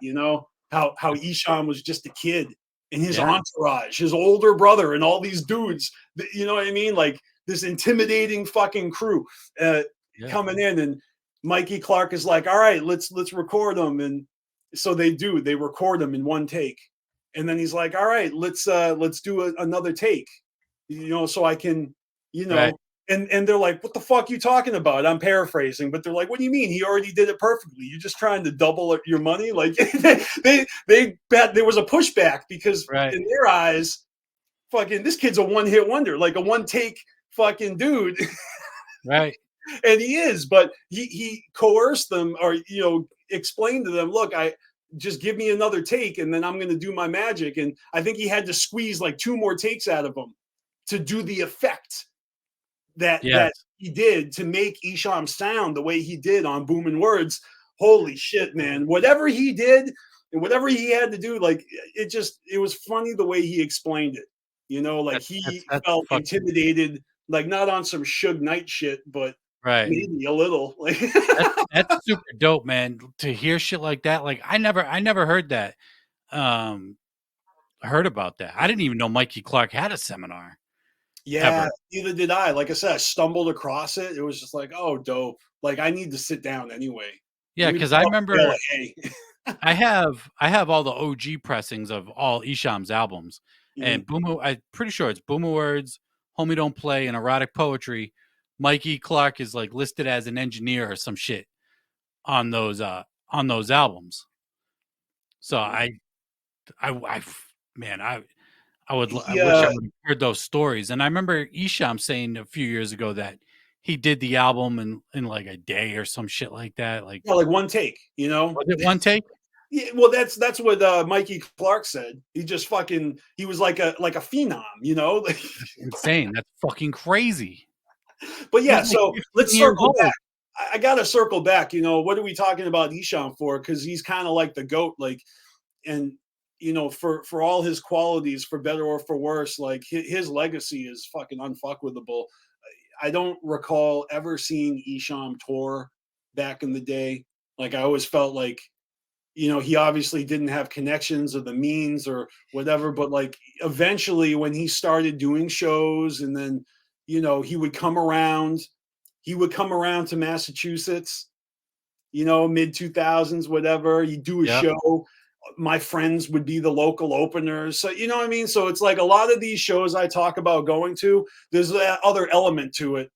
[SPEAKER 2] how Esham was just a kid and his
[SPEAKER 1] Yeah.
[SPEAKER 2] entourage, his older brother, and all these dudes, you know what I mean? Like this intimidating fucking crew
[SPEAKER 1] Yeah.
[SPEAKER 2] coming in, and Mikey Clark is like, all right, let's record them. And so they record them in one take. And then he's like, all right, let's do another take, so I can, you
[SPEAKER 1] Right.
[SPEAKER 2] know, and they're like, what the fuck are you talking about? I'm paraphrasing, but they're like, what do you mean? He already did it perfectly. You're just trying to double your money. Like they bet there was a pushback because
[SPEAKER 1] Right.
[SPEAKER 2] in their eyes, fucking this kid's a one-hit wonder, like a one-take fucking dude.
[SPEAKER 1] Right.
[SPEAKER 2] And he is, but he coerced them, or explained to them, look, I just give me another take and then I'm going to do my magic. And I think he had to squeeze like 2 more takes out of them to do the effect
[SPEAKER 1] Yes.
[SPEAKER 2] that he did to make Esham sound the way he did on Boomin Words. Holy shit, man. Whatever he did and whatever he had to do, like it was funny the way he explained it. Like he
[SPEAKER 1] That's
[SPEAKER 2] felt
[SPEAKER 1] fucking
[SPEAKER 2] intimidated, like not on some Suge Knight shit, but
[SPEAKER 1] right.
[SPEAKER 2] maybe a little. Like
[SPEAKER 1] That's super dope, man. To hear shit like that, like I never heard that. Um, heard about that. I didn't even know Mikey Clark had a seminar
[SPEAKER 2] yeah,
[SPEAKER 1] ever.
[SPEAKER 2] neither did I. Like I said, I stumbled across it. It was just like, oh, dope. Like I need to sit down anyway.
[SPEAKER 1] Yeah,
[SPEAKER 2] Let me
[SPEAKER 1] because
[SPEAKER 2] pull
[SPEAKER 1] I
[SPEAKER 2] up a bale
[SPEAKER 1] remember
[SPEAKER 2] of hay.
[SPEAKER 1] I have all the OG pressings of all Esham's albums,
[SPEAKER 2] Mhm.
[SPEAKER 1] and Boomer. I'm pretty sure it's Boomer Words, Homie Don't Play, and Erotic Poetry. Mikey Clark is like listed as an engineer or some shit on those albums. So I man, I
[SPEAKER 2] He
[SPEAKER 1] wish I would have heard those stories. And I remember Esham saying a few years ago that he did the album in like a day or some shit like that. Like,
[SPEAKER 2] yeah, like one take.
[SPEAKER 1] was it one take?
[SPEAKER 2] Yeah, well, that's what Mikey Clark said. He just fucking he was like a phenom.
[SPEAKER 1] That's insane. That's fucking crazy.
[SPEAKER 2] But
[SPEAKER 1] He was
[SPEAKER 2] yeah,
[SPEAKER 1] like
[SPEAKER 2] so
[SPEAKER 1] 15
[SPEAKER 2] let's
[SPEAKER 1] years
[SPEAKER 2] circle back.
[SPEAKER 1] old.
[SPEAKER 2] I gotta circle back. What are we talking about Esham for? Because he's kind of like the goat, like, and for all his qualities, for better or for worse, like his legacy is fucking unfuckwithable. I don't recall ever seeing Esham tour back in the day. Like I always felt like he obviously didn't have connections or the means or whatever, but like eventually when he started doing shows, and then he would come around to Massachusetts, mid 2000s, whatever. You do a
[SPEAKER 1] Yeah.
[SPEAKER 2] show, my friends would be the local openers. So you know what I mean? So it's like a lot of these shows I talk about going to, there's that other element to it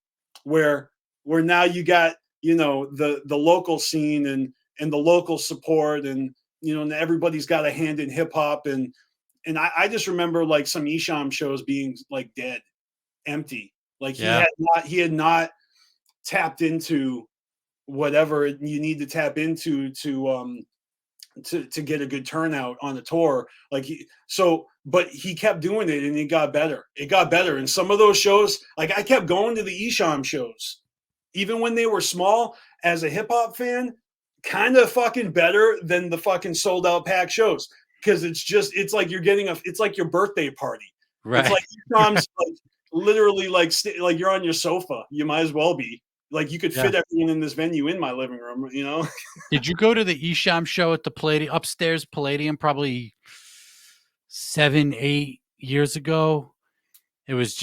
[SPEAKER 2] where now you got, the local scene and the local support, and and everybody's got a hand in hip hop, and I just remember like some Esham shows being like dead, empty. Like
[SPEAKER 1] Yeah.
[SPEAKER 2] he had not tapped into whatever you need to tap into to get a good turnout on the tour. Like but he kept doing it and it got better. It got better. And some of those shows, like I kept going to the Esham shows, even when they were small, as a hip hop fan, kind of fucking better than the fucking sold out pack shows. Cause it's like you're getting it's like your birthday party. It's
[SPEAKER 1] Right.
[SPEAKER 2] like Esham's like literally like you're on your sofa. You might as well be. Like you could
[SPEAKER 1] Yeah.
[SPEAKER 2] fit everyone in this venue in my living room.
[SPEAKER 1] Did you go to the Esham show at the Palladium upstairs Palladium probably 7, 8 years ago? It was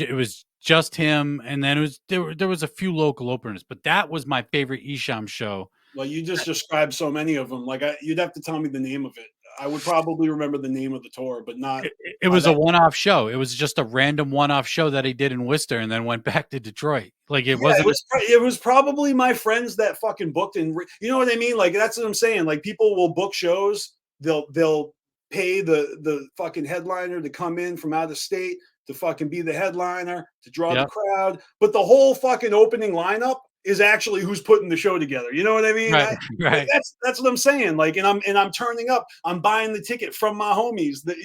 [SPEAKER 1] just him, and then there was a few local openers, but that was my favorite Esham show.
[SPEAKER 2] Well, you just described so many of them. Like you'd have to tell me the name of it. I would probably remember the name of the tour, but not
[SPEAKER 1] It was a
[SPEAKER 2] that.
[SPEAKER 1] one-off show. It was just a random one-off show that he did in Worcester, and then went back to Detroit. Like it
[SPEAKER 2] Yeah,
[SPEAKER 1] wasn't.
[SPEAKER 2] it was probably my friends that fucking booked, and you know what I mean. Like that's what I'm saying. Like people will book shows. They'll pay the fucking headliner to come in from out of state to fucking be the headliner to draw the
[SPEAKER 1] Yeah.
[SPEAKER 2] crowd, but the whole fucking opening lineup is actually who's putting the show together. You know what I mean?
[SPEAKER 1] Right.
[SPEAKER 2] Like
[SPEAKER 1] Right.
[SPEAKER 2] that's what I'm saying. Like, and I'm turning up. I'm buying the ticket from my homies that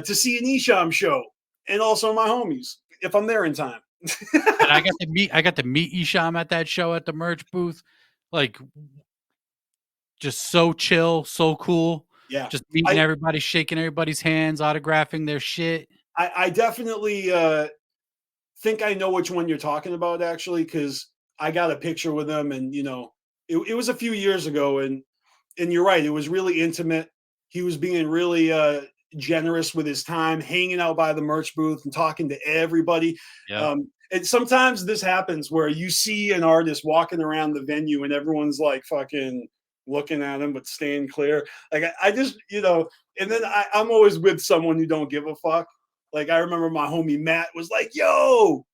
[SPEAKER 2] to see an Esham show, and also my homies if I'm there in time.
[SPEAKER 1] And I got to meet Esham at that show at the merch booth. Like just so chill, so cool.
[SPEAKER 2] Yeah.
[SPEAKER 1] Just meeting
[SPEAKER 2] I
[SPEAKER 1] everybody, shaking everybody's hands, autographing their shit.
[SPEAKER 2] I definitely think I know which one you're talking about actually, because I got a picture with him, and it was a few years ago, and you're right, it was really intimate. He was being really generous with his time, hanging out by the merch booth and talking to everybody.
[SPEAKER 1] Yep.
[SPEAKER 2] And sometimes this happens where you see an artist walking around the venue and everyone's like fucking looking at him but staying clear. Like I just, and then I'm always with someone who don't give a fuck. Like I remember my homie Matt was like, "Yo,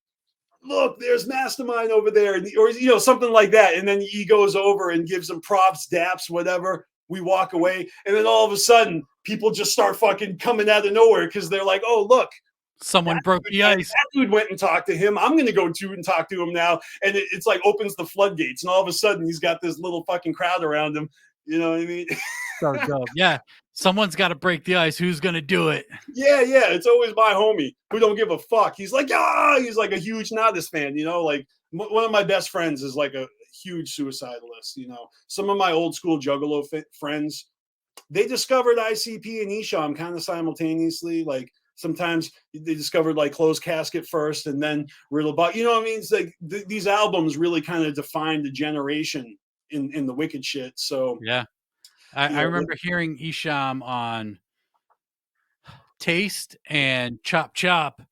[SPEAKER 2] look, there's Mastermind over there," or something like that. And then he goes over and gives him props, daps, whatever. We walk away, and then all of a sudden, people just start fucking coming out of nowhere because they're like, "Oh, look,
[SPEAKER 1] Someone broke the ice.
[SPEAKER 2] that dude went and talked to him. I'm going to go to and talk to him now." And it's like opens the floodgates, and all of a sudden, he's got this little fucking crowd around him. You know what I mean?
[SPEAKER 1] So dope. Yeah. Someone's got to break the ice. Who's going to do it?
[SPEAKER 2] Yeah. It's always my homie who don't give a fuck. He's like, he's like a huge Nodis fan, like one of my best friends is like a huge suicidalist. Some of my old school Juggalo friends, they discovered ICP and Esham kind of simultaneously. Like sometimes they discovered like Closed Casket first and then Riddle Bot. You know what I mean? It's like these albums really kind of defined the generation in the wicked shit. So
[SPEAKER 1] yeah. I remember hearing Esham on Taste and Chop Chop,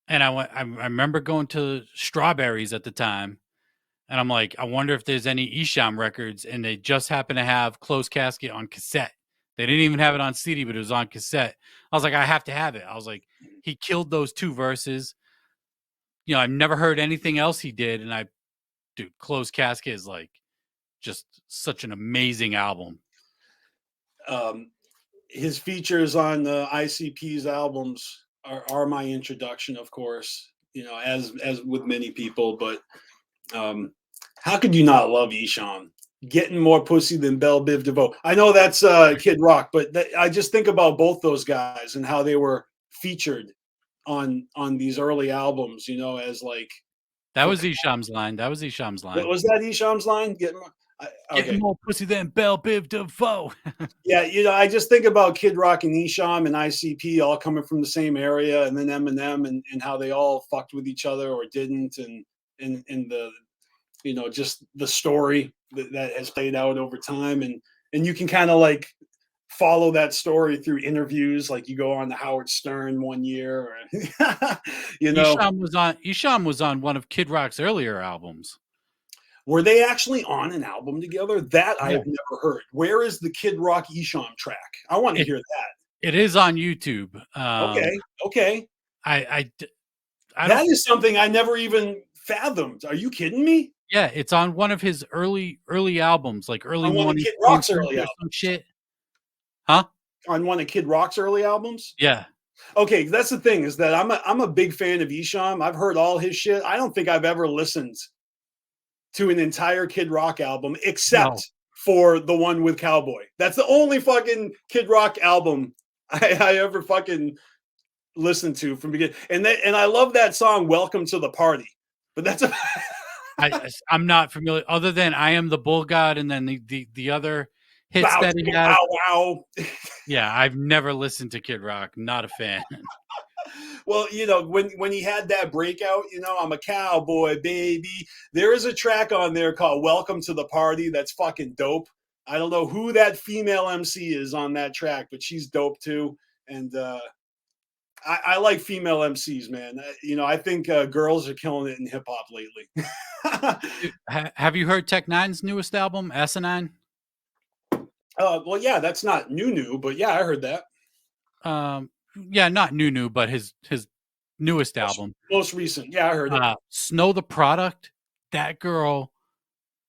[SPEAKER 1] and I remember going to Strawberries at the time, and I'm like, I wonder if there's any Esham records, and they just happened to have Closed Casket on cassette. They didn't even have it on CD, but it was on cassette. I was like, I have to have it. I was like, he killed those two verses. I've never heard anything else he did, and dude, Closed Casket is like just such an amazing album.
[SPEAKER 2] His features on the ICP's albums are my introduction, of course, as with many people. But how could you not love Esham? Getting more pussy than Belle Biv DeVoe. I know that's Kid Rock, but I just think about both those guys and how they were featured on these early albums, as like
[SPEAKER 1] That was Esham's line. That was Esham's line.
[SPEAKER 2] Was that Esham's line?
[SPEAKER 1] Getting more pussy than Belle Biv DeVoe.
[SPEAKER 2] Yeah, I just think about Kid Rock and Esham and ICP all coming from the same area, and then Eminem and how they all fucked with each other or didn't, and the just the story that has played out over time, and you can kind of like follow that story through interviews, like you go on to Howard Stern one year, or
[SPEAKER 1] Esham was on one of Kid Rock's earlier albums.
[SPEAKER 2] Were they actually on an album together? That I have never heard. Where is the Kid Rock Esham track? I want to hear that.
[SPEAKER 1] It is on YouTube.
[SPEAKER 2] Okay. That is something I never even fathomed. Are you kidding me?
[SPEAKER 1] Yeah, it's on one of his early albums, like early
[SPEAKER 2] on one
[SPEAKER 1] morning.
[SPEAKER 2] of Kid Rock's early albums.
[SPEAKER 1] Some shit. Huh?
[SPEAKER 2] On one of Kid Rock's early albums?
[SPEAKER 1] Yeah.
[SPEAKER 2] Okay, that's the thing, is that I'm a big fan of Esham. I've heard all his shit. I don't think I've ever listened to an entire Kid Rock album except for the one with Cowboy. That's the only fucking Kid Rock album I ever fucking listened to from beginning. And I love that song "Welcome to the Party." But that's
[SPEAKER 1] I'm not familiar, other than "I Am the Bull God" and then the other hits that he had.
[SPEAKER 2] Wow.
[SPEAKER 1] Yeah, I've never listened to Kid Rock. Not a fan.
[SPEAKER 2] Well, when he had that breakout, I'm a cowboy, baby. There is a track on there called "Welcome to the Party" that's fucking dope. I don't know who that female MC is on that track, but she's dope too. And I like female MCs, man. I think girls are killing it in hip hop lately.
[SPEAKER 1] Have you heard Tech Nine's newest album, Asinine?
[SPEAKER 2] Well, yeah, that's not new, but yeah, I heard that.
[SPEAKER 1] Yeah, not new, but his newest album,
[SPEAKER 2] most recent. Yeah, I heard it.
[SPEAKER 1] Snow the Product. That girl,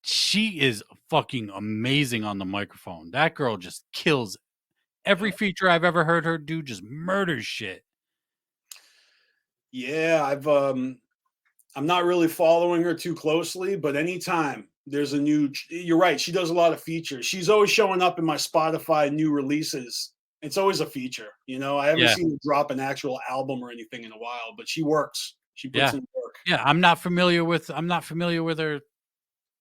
[SPEAKER 1] she is fucking amazing on the microphone. That girl just kills every feature I've ever heard her do. Just murders shit.
[SPEAKER 2] Yeah, I'm not really following her too closely, but anytime there's a new, you're right, she does a lot of features. She's always showing up in my Spotify new releases. It's always a feature, I haven't seen her drop an actual album or anything in a while, but she works. She puts in work.
[SPEAKER 1] Yeah, I'm not familiar with her,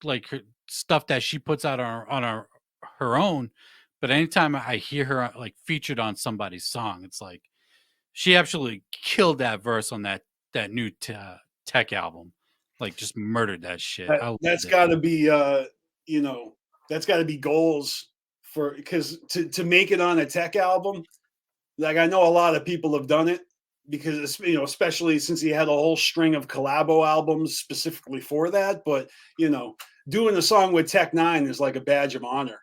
[SPEAKER 1] like her stuff that she puts out on her her own, but anytime I hear her like featured on somebody's song, it's like she absolutely killed that verse on that new Tech album. Like just murdered that shit. I loved
[SPEAKER 2] That's
[SPEAKER 1] it.
[SPEAKER 2] got to be that's got to be goals for, because to make it on a Tech album, like I know a lot of people have done it, because it's, especially since he had a whole string of collabo albums specifically for that. But doing a song with Tech Nine is like a badge of honor.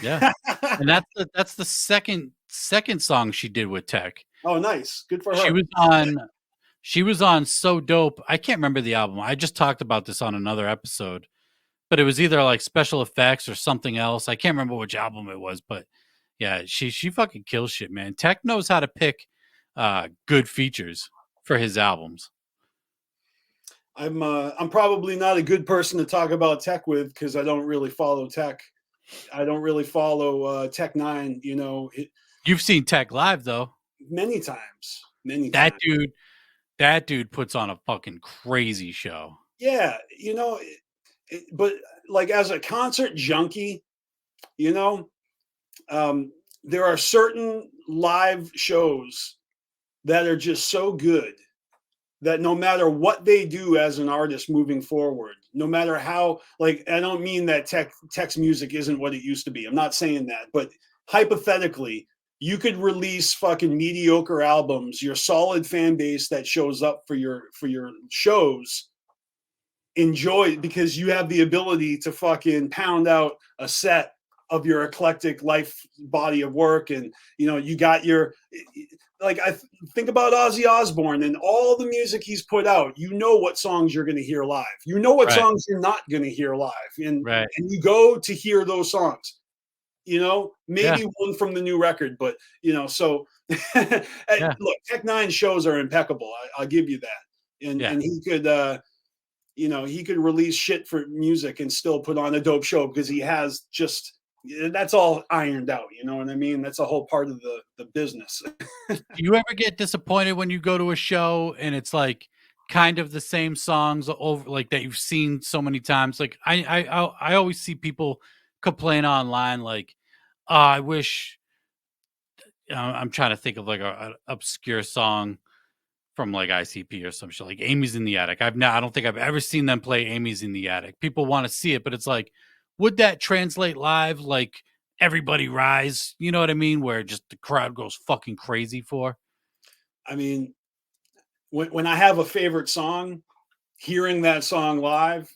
[SPEAKER 1] Yeah, and that's the second song she did with Tech.
[SPEAKER 2] Oh, nice, good for
[SPEAKER 1] She
[SPEAKER 2] her.
[SPEAKER 1] was on she was on So Dope. I can't remember the album. I just talked about this on another episode, but it was either like Special Effects or something else. I can't remember which album it was, but yeah, she fucking kills shit, man. Tech knows how to pick good features for his albums.
[SPEAKER 2] I'm probably not a good person to talk about Tech with, because I don't really follow Tech. I don't really follow Tech Nine.
[SPEAKER 1] You've seen Tech live though.
[SPEAKER 2] Many times, many
[SPEAKER 1] That
[SPEAKER 2] times.
[SPEAKER 1] dude puts on a fucking crazy show.
[SPEAKER 2] Yeah, but like as a concert junkie, you know, there are certain live shows that are just so good that no matter what they do as an artist moving forward, no matter how, like, I don't mean that Tech's music isn't what it used to be. I'm not saying that, but hypothetically, you could release fucking mediocre albums, your solid fan base that shows up for your shows enjoy, because you have the ability to fucking pound out a set of your eclectic life body of work. And you got your, like, I think about Ozzy Osbourne and all the music he's put out. What songs you're going to hear live, what
[SPEAKER 1] Right.
[SPEAKER 2] songs you're not going to hear live, and
[SPEAKER 1] Right.
[SPEAKER 2] and you go to hear those songs, maybe
[SPEAKER 1] Yeah.
[SPEAKER 2] one from the new record, but so
[SPEAKER 1] Yeah.
[SPEAKER 2] look, Tech Nine shows are impeccable, I'll give you that. And
[SPEAKER 1] Yeah.
[SPEAKER 2] and he could he could release shit for music and still put on a dope show, because he has just, that's all ironed out. You know what I mean? That's a whole part of the business.
[SPEAKER 1] Do you ever get disappointed when you go to a show and it's like kind of the same songs over, like that you've seen so many times? Like I always see people complain online, like, oh, I wish. I'm trying to think of like a obscure song from like ICP or some shit, like Amy's in the Attic. I don't think I've ever seen them play Amy's in the Attic. People want to see it, but it's like, would that translate live? Like Everybody Rise, you know what I mean? Where just the crowd goes fucking crazy for.
[SPEAKER 2] I mean, when I have a favorite song, hearing that song live,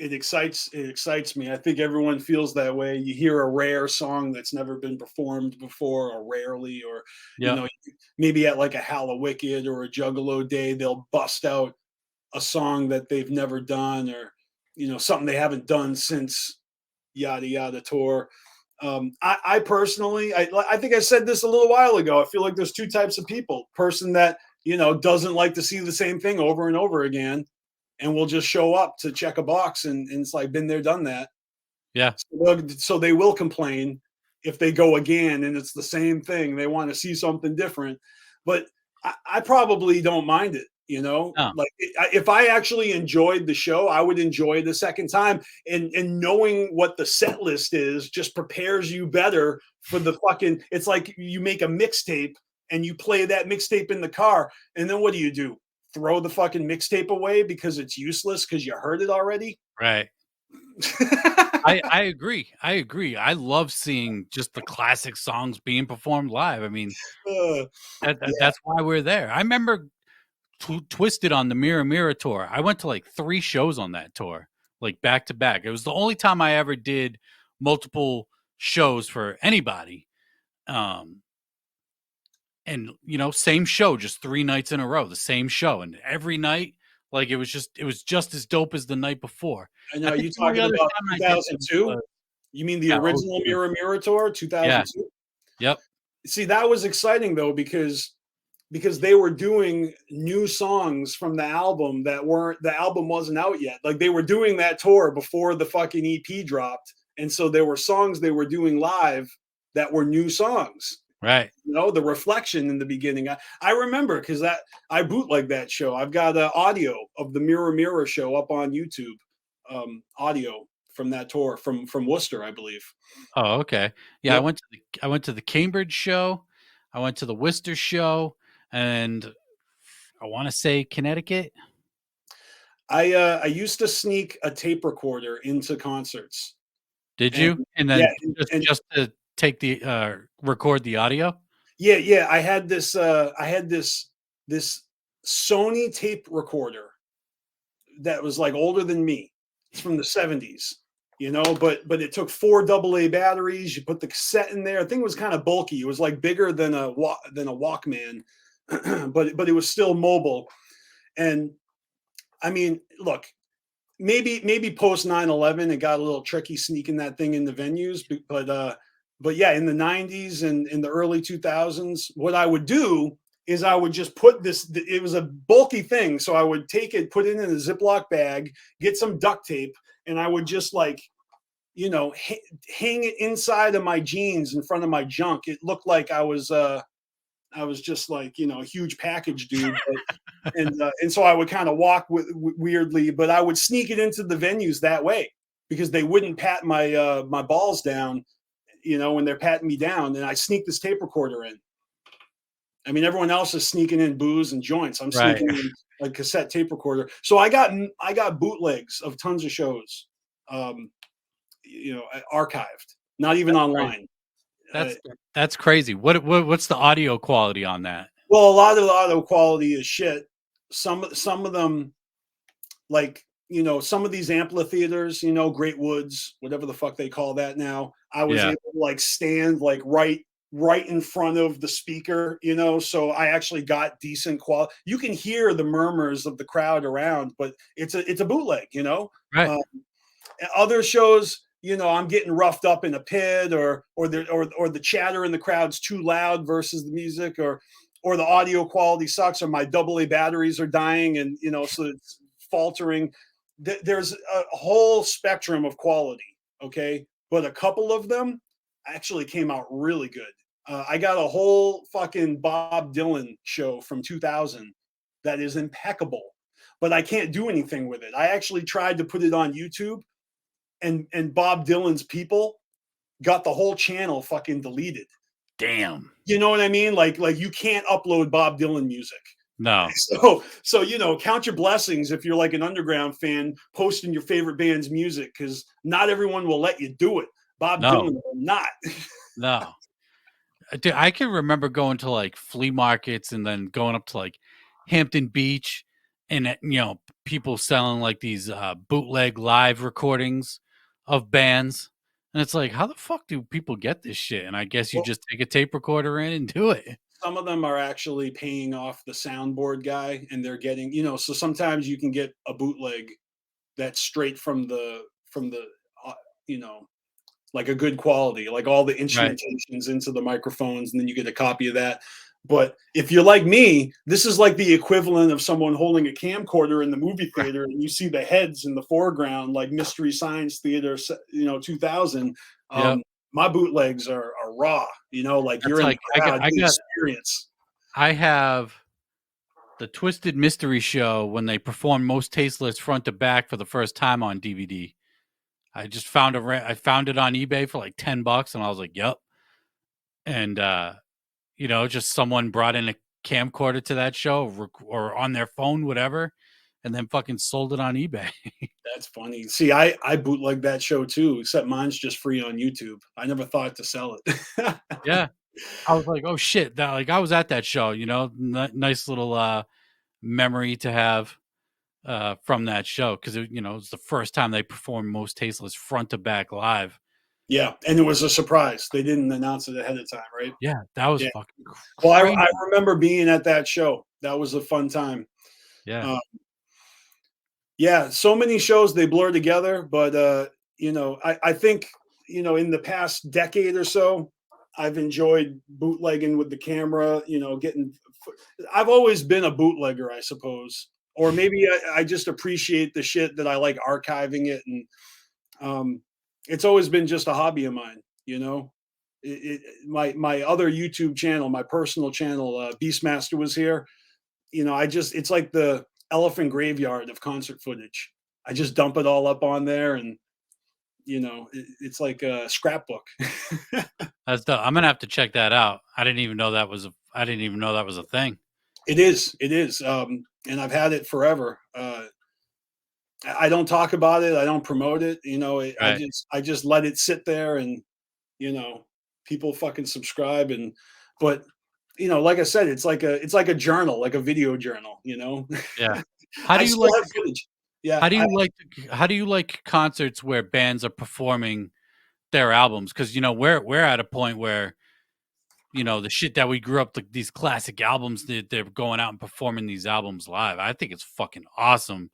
[SPEAKER 2] it excites me. I think everyone feels that way. You hear a rare song that's never been performed before, or rarely, or
[SPEAKER 1] Yeah.
[SPEAKER 2] maybe at like a Hallowicked or a Juggalo Day, they'll bust out a song that they've never done, or something they haven't done since yada yada tour. I personally, I think I said this a little while ago. I feel like there's two types of people: person that doesn't like to see the same thing over and over again, and will just show up to check a box, and it's like, been there, done that.
[SPEAKER 1] Yeah.
[SPEAKER 2] So they will complain if they go again and it's the same thing. They want to see something different. But I probably don't mind it.
[SPEAKER 1] No.
[SPEAKER 2] Like, if I actually enjoyed the show, I would enjoy it the second time. And knowing what the set list is just prepares you better for the fucking, it's like you make a mixtape and you play that mixtape in the car. And then what do? Throw the fucking mixtape away because it's useless because you heard it already?
[SPEAKER 1] Right. I agree. I love seeing just the classic songs being performed live. I mean, that's why we're there. I remember Twisted on the Mirror Mirror tour. I went to like 3 shows on that tour, like back to back. It was the only time I ever did multiple shows for anybody. And same show, just 3 nights in a row, the same show, and every night, like it was just as dope as the night before.
[SPEAKER 2] I know. You
[SPEAKER 1] The only
[SPEAKER 2] talking
[SPEAKER 1] other
[SPEAKER 2] about
[SPEAKER 1] time I did was,
[SPEAKER 2] 2002? You mean the
[SPEAKER 1] yeah,
[SPEAKER 2] original
[SPEAKER 1] 02.
[SPEAKER 2] Mirror Mirror tour, 2002?
[SPEAKER 1] Yep.
[SPEAKER 2] See, that was exciting though, because they were doing new songs from the album the album wasn't out yet. Like, they were doing that tour before the fucking EP dropped, and so there were songs they were doing live that were new songs.
[SPEAKER 1] Right.
[SPEAKER 2] The Reflection in the beginning. I remember, because I bootlegged that show. I've got audio of the Mirror Mirror show up on YouTube, audio from that tour from Worcester, I believe.
[SPEAKER 1] Oh, okay. Yeah,
[SPEAKER 2] Yep.
[SPEAKER 1] I went to the Cambridge show, I went to the Worcester show, and I want to say Connecticut.
[SPEAKER 2] I used to sneak a tape recorder into concerts,
[SPEAKER 1] Did
[SPEAKER 2] and
[SPEAKER 1] you? And
[SPEAKER 2] yeah,
[SPEAKER 1] then just to take the record the audio?
[SPEAKER 2] yeah. I had this Sony tape recorder that was like older than me. It's from the 70s, but it took 4 AA batteries. You put the cassette in there. I think it was kind of bulky. It was like bigger than a Walkman, but it was still mobile. And I mean, look, maybe post 9/11 it got a little tricky sneaking that thing in the venues, but yeah, in the 90s and in the early 2000s, what I would do is I would just put this, it was a bulky thing, so I would take it, put it in a Ziploc bag, get some duct tape, and I would just like, hang it inside of my jeans in front of my junk. It looked like I was just like, a huge package dude. And so I would kind of walk weirdly, but I would sneak it into the venues that way because they wouldn't pat my balls down, when they're patting me down. And I sneak this tape recorder in. I mean, everyone else is sneaking in booze and joints. I'm
[SPEAKER 1] Right.
[SPEAKER 2] sneaking in a cassette tape recorder. So I got bootlegs of tons of shows, um, archived, not even online. Uh,
[SPEAKER 1] That's crazy. What's the audio quality on that?
[SPEAKER 2] well, a lot of the audio quality is shit. Some of them, like, some of these amphitheaters, Great Woods, whatever the fuck they call that now, I was
[SPEAKER 1] Yeah.
[SPEAKER 2] able to like stand like right in front of the speaker, so I actually got decent quality. You can hear the murmurs of the crowd around, but it's a bootleg,
[SPEAKER 1] Right.
[SPEAKER 2] um, other shows, I'm getting roughed up in a pit, or the chatter in the crowd's too loud versus the music, or the audio quality sucks, or my AA batteries are dying, and so it's faltering. There's a whole spectrum of quality, okay, but a couple of them actually came out really good. I got a whole fucking Bob Dylan show from 2000 that is impeccable, but I can't do anything with it. I actually tried to put it on YouTube, and Bob Dylan's people got the whole channel fucking deleted.
[SPEAKER 1] Damn.
[SPEAKER 2] You know what I mean? Like you can't upload Bob Dylan music.
[SPEAKER 1] No.
[SPEAKER 2] So count your blessings if you're like an underground fan posting your favorite band's music, because not everyone will let you do it. Bob
[SPEAKER 1] No.
[SPEAKER 2] Dylan will not.
[SPEAKER 1] No. Dude, I can remember going to like flea markets and then going up to like Hampton Beach, and people selling like these bootleg live recordings of bands. And it's like, how the fuck do people get this shit? And I guess you
[SPEAKER 2] Well,
[SPEAKER 1] just take a tape recorder in and do it.
[SPEAKER 2] some of them are actually paying off the soundboard guy, and they're getting, so sometimes you can get a bootleg that's straight from the uh, you know like a good quality, like all the
[SPEAKER 1] Right.
[SPEAKER 2] instrumentations into the microphones, and then you get a copy of that. But if you're like me, this is like the equivalent of someone holding a camcorder in the movie theater, and you see the heads in the foreground, like Mystery Science Theater, 2000.
[SPEAKER 1] Yep.
[SPEAKER 2] My bootlegs are raw, like you're
[SPEAKER 1] That's
[SPEAKER 2] in the
[SPEAKER 1] like
[SPEAKER 2] crowd, you experience.
[SPEAKER 1] I have the Twisted Mystery Show when they performed Most Tasteless front to back for the first time on DVD. I just I found it on eBay for like $10, and I was like, "Yep." And just someone brought in a camcorder to that show, or on their phone, whatever, and then fucking sold it on eBay.
[SPEAKER 2] That's funny. See, I bootleg that show too, except mine's just free on YouTube. I never thought to sell it.
[SPEAKER 1] Yeah, I was like, "Oh shit!" Like I was at that show. Nice little memory to have from that show, because it was the first time they performed Most Tasteless front to back live.
[SPEAKER 2] Yeah, and it was a surprise. They didn't announce it ahead of time, right?
[SPEAKER 1] Yeah, that was
[SPEAKER 2] Yeah.
[SPEAKER 1] fucking
[SPEAKER 2] Well,
[SPEAKER 1] crazy.
[SPEAKER 2] I remember being at that show. That was a fun time.
[SPEAKER 1] Yeah,
[SPEAKER 2] Uh, yeah, so many shows they blur together, but I think in the past decade or so, I've enjoyed bootlegging with the camera. Getting. I've always been a bootlegger, I suppose, or maybe I just appreciate the shit that I like archiving it, and it's always been just a hobby of mine. My other YouTube channel, my personal channel, BstMstR was here. It's like the elephant graveyard of concert footage. I just dump it all up on there, and it's like a scrapbook.
[SPEAKER 1] That's the. I'm gonna have to check that out. I didn't even know that was a thing.
[SPEAKER 2] It is. It is. And I've had it forever. I don't talk about it. I don't promote it.
[SPEAKER 1] Right.
[SPEAKER 2] I just let it sit there, and you know, people fucking subscribe. But like I said, it's like a journal, like a video journal.
[SPEAKER 1] Yeah. How do
[SPEAKER 2] I
[SPEAKER 1] you
[SPEAKER 2] still
[SPEAKER 1] like?
[SPEAKER 2] have footage. Yeah.
[SPEAKER 1] How do you like? How do you like concerts where bands are performing their albums? Because we're at a point where the shit that we grew up, like these classic albums, they're going out and performing these albums live. I think it's fucking awesome.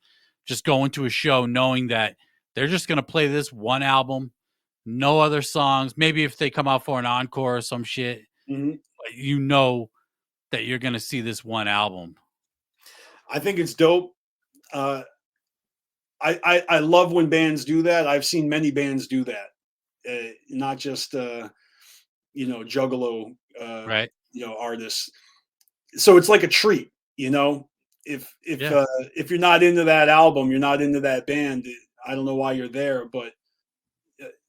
[SPEAKER 1] Just going to a show knowing that they're just gonna play this one album, no other songs. Maybe if they come out for an encore or some shit,
[SPEAKER 2] Mhm.
[SPEAKER 1] you know that you're gonna see this one album.
[SPEAKER 2] I think it's dope. Uh, I love when bands do that. I've seen many bands do that, not just juggalo
[SPEAKER 1] Right?
[SPEAKER 2] artists. So it's like a treat,
[SPEAKER 1] Yeah.
[SPEAKER 2] if you're not into that album, you're not into that band. I don't know why you're there, but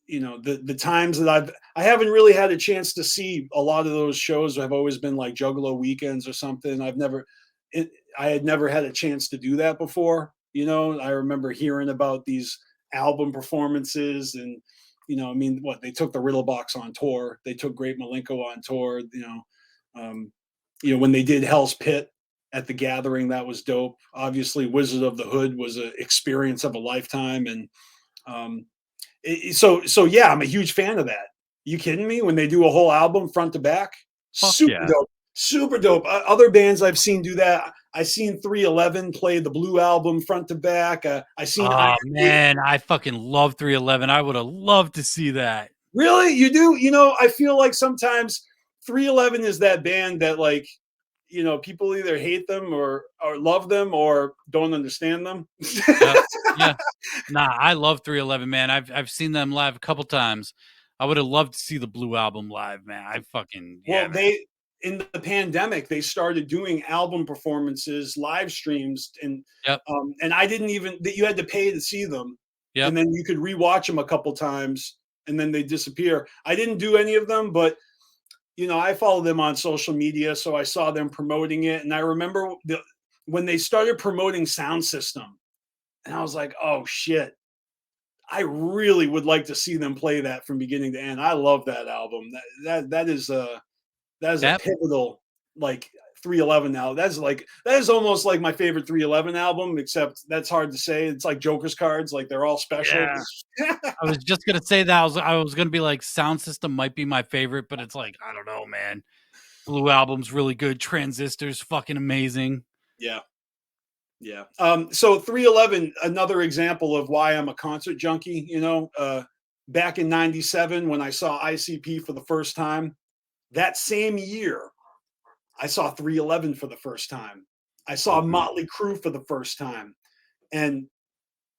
[SPEAKER 2] the times that I haven't really had a chance to see a lot of those shows have always been like Juggalo weekends or something. I had never had a chance to do that before. I remember hearing about these album performances, and I mean, what they took the Riddlebox on tour, they took Great Malenko on tour. When they did Hell's Pit at the Gathering, that was dope. Obviously, Wizard of the Hood was an experience of a lifetime, and um, so yeah, I'm a huge fan of that. You kidding me? When they do a whole album front to back,
[SPEAKER 1] Fuck
[SPEAKER 2] super
[SPEAKER 1] yeah.
[SPEAKER 2] dope, super dope. Other bands I've seen do that. I seen 311 play the Blue album front to back. I seen Iron
[SPEAKER 1] Oh
[SPEAKER 2] Maiden.
[SPEAKER 1] man, I fucking love 311. I would have loved to see that.
[SPEAKER 2] Really, you do? I feel like sometimes 311 is that band that like people either hate them or love them or don't understand them.
[SPEAKER 1] Yep. Yeah. Nah, I love 311, man. I've seen them live a couple times. I would have loved to see the Blue album live, man. I fucking yeah,
[SPEAKER 2] Well,
[SPEAKER 1] man.
[SPEAKER 2] they in the pandemic they started doing album performances, live streams,
[SPEAKER 1] Yep.
[SPEAKER 2] and I didn't even that you had to pay to see them, and
[SPEAKER 1] Yep.
[SPEAKER 2] then you could rewatch them a couple times, and then they disappear. I didn't do any of them, but I follow them on social media, so I saw them promoting it, and I remember when they started promoting Sound System, and I was like, oh shit. I really would like to see them play that from beginning to end. I love that album. That is a
[SPEAKER 1] That
[SPEAKER 2] pivotal like 311 now. That is almost like my favorite 311 album, except that's hard to say. It's like Joker's cards, like they're all special.
[SPEAKER 1] yeah. I was just gonna say that. I was gonna be like Sound System might be my favorite, but it's like, I don't know, man. Blue album's really good. Transistors fucking amazing.
[SPEAKER 2] Yeah. Yeah. So 311, another example of why I'm a concert junkie, back in 97 when I saw ICP for the first time, that same year, I saw 311 for the first time. I saw
[SPEAKER 1] Mhm.
[SPEAKER 2] Motley Crue for the first time. And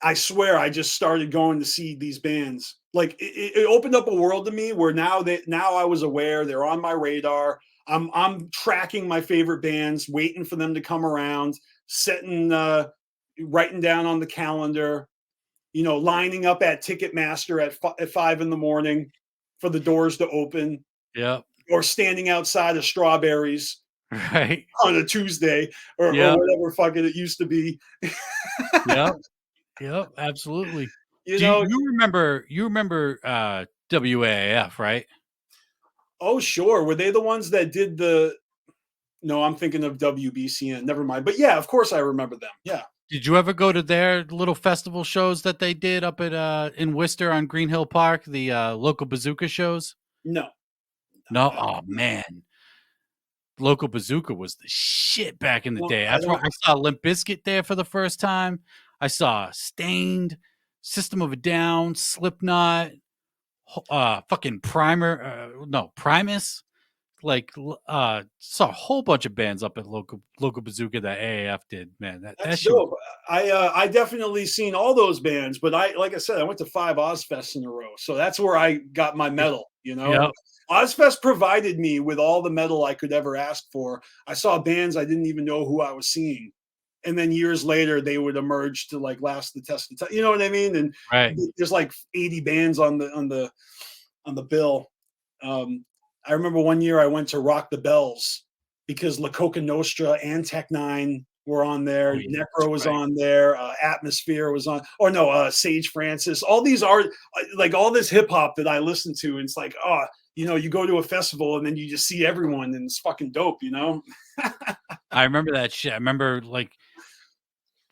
[SPEAKER 2] I swear I just started going to see these bands. Like it opened up a world to me where now I was aware they're on my radar. I'm tracking my favorite bands, waiting for them to come around, setting writing down on the calendar, lining up at Ticketmaster at 5 in the morning for the doors to open,
[SPEAKER 1] Yep.
[SPEAKER 2] or standing outside of Strawberries
[SPEAKER 1] Right.
[SPEAKER 2] on a Tuesday or
[SPEAKER 1] Yep.
[SPEAKER 2] whatever fucking it used to be.
[SPEAKER 1] Yep. Yep. Absolutely.
[SPEAKER 2] you
[SPEAKER 1] Do you,
[SPEAKER 2] know,
[SPEAKER 1] you remember WAF, right?
[SPEAKER 2] oh sure, were they the ones that did the? No, I'm thinking of WBCN. Never mind. But yeah, of course I remember them. Yeah.
[SPEAKER 1] Did you ever go to their little festival shows that they did up at in Worcester on Green Hill Park, the local bazooka shows?
[SPEAKER 2] No.
[SPEAKER 1] No, oh man, local bazooka was the shit back in the
[SPEAKER 2] Well,
[SPEAKER 1] day.
[SPEAKER 2] I
[SPEAKER 1] That's where
[SPEAKER 2] don't.
[SPEAKER 1] I saw Limp Bizkit there for the first time. I saw Stained, System of a Down, Slipknot, fucking Primus. Like saw a whole bunch of bands up at local bazooka that AAF did. Man, that
[SPEAKER 2] That's
[SPEAKER 1] shit was
[SPEAKER 2] dope. I definitely seen all those bands, but like I said, I went to 5 Ozfests in a row, so that's where I got my medal.
[SPEAKER 1] yeah.
[SPEAKER 2] Ozfest provided me with all the metal I could ever ask for. I saw bands I didn't even know who I was seeing. and then years later they would emerge to like last the test of time. You know what I mean? And
[SPEAKER 1] Right.
[SPEAKER 2] there's like 80 bands on the bill. I remember one year I went to Rock the Bells because La Coca Nostra and Tech Nine were on there.
[SPEAKER 1] Oh yeah, that's
[SPEAKER 2] Necro was
[SPEAKER 1] right.
[SPEAKER 2] on there. Atmosphere was on. Or no, Sage Francis. All these are like all this hip hop that I listen to. And it's like, oh, you go to a festival and then you just see everyone and it's fucking dope,
[SPEAKER 1] I remember that shit. I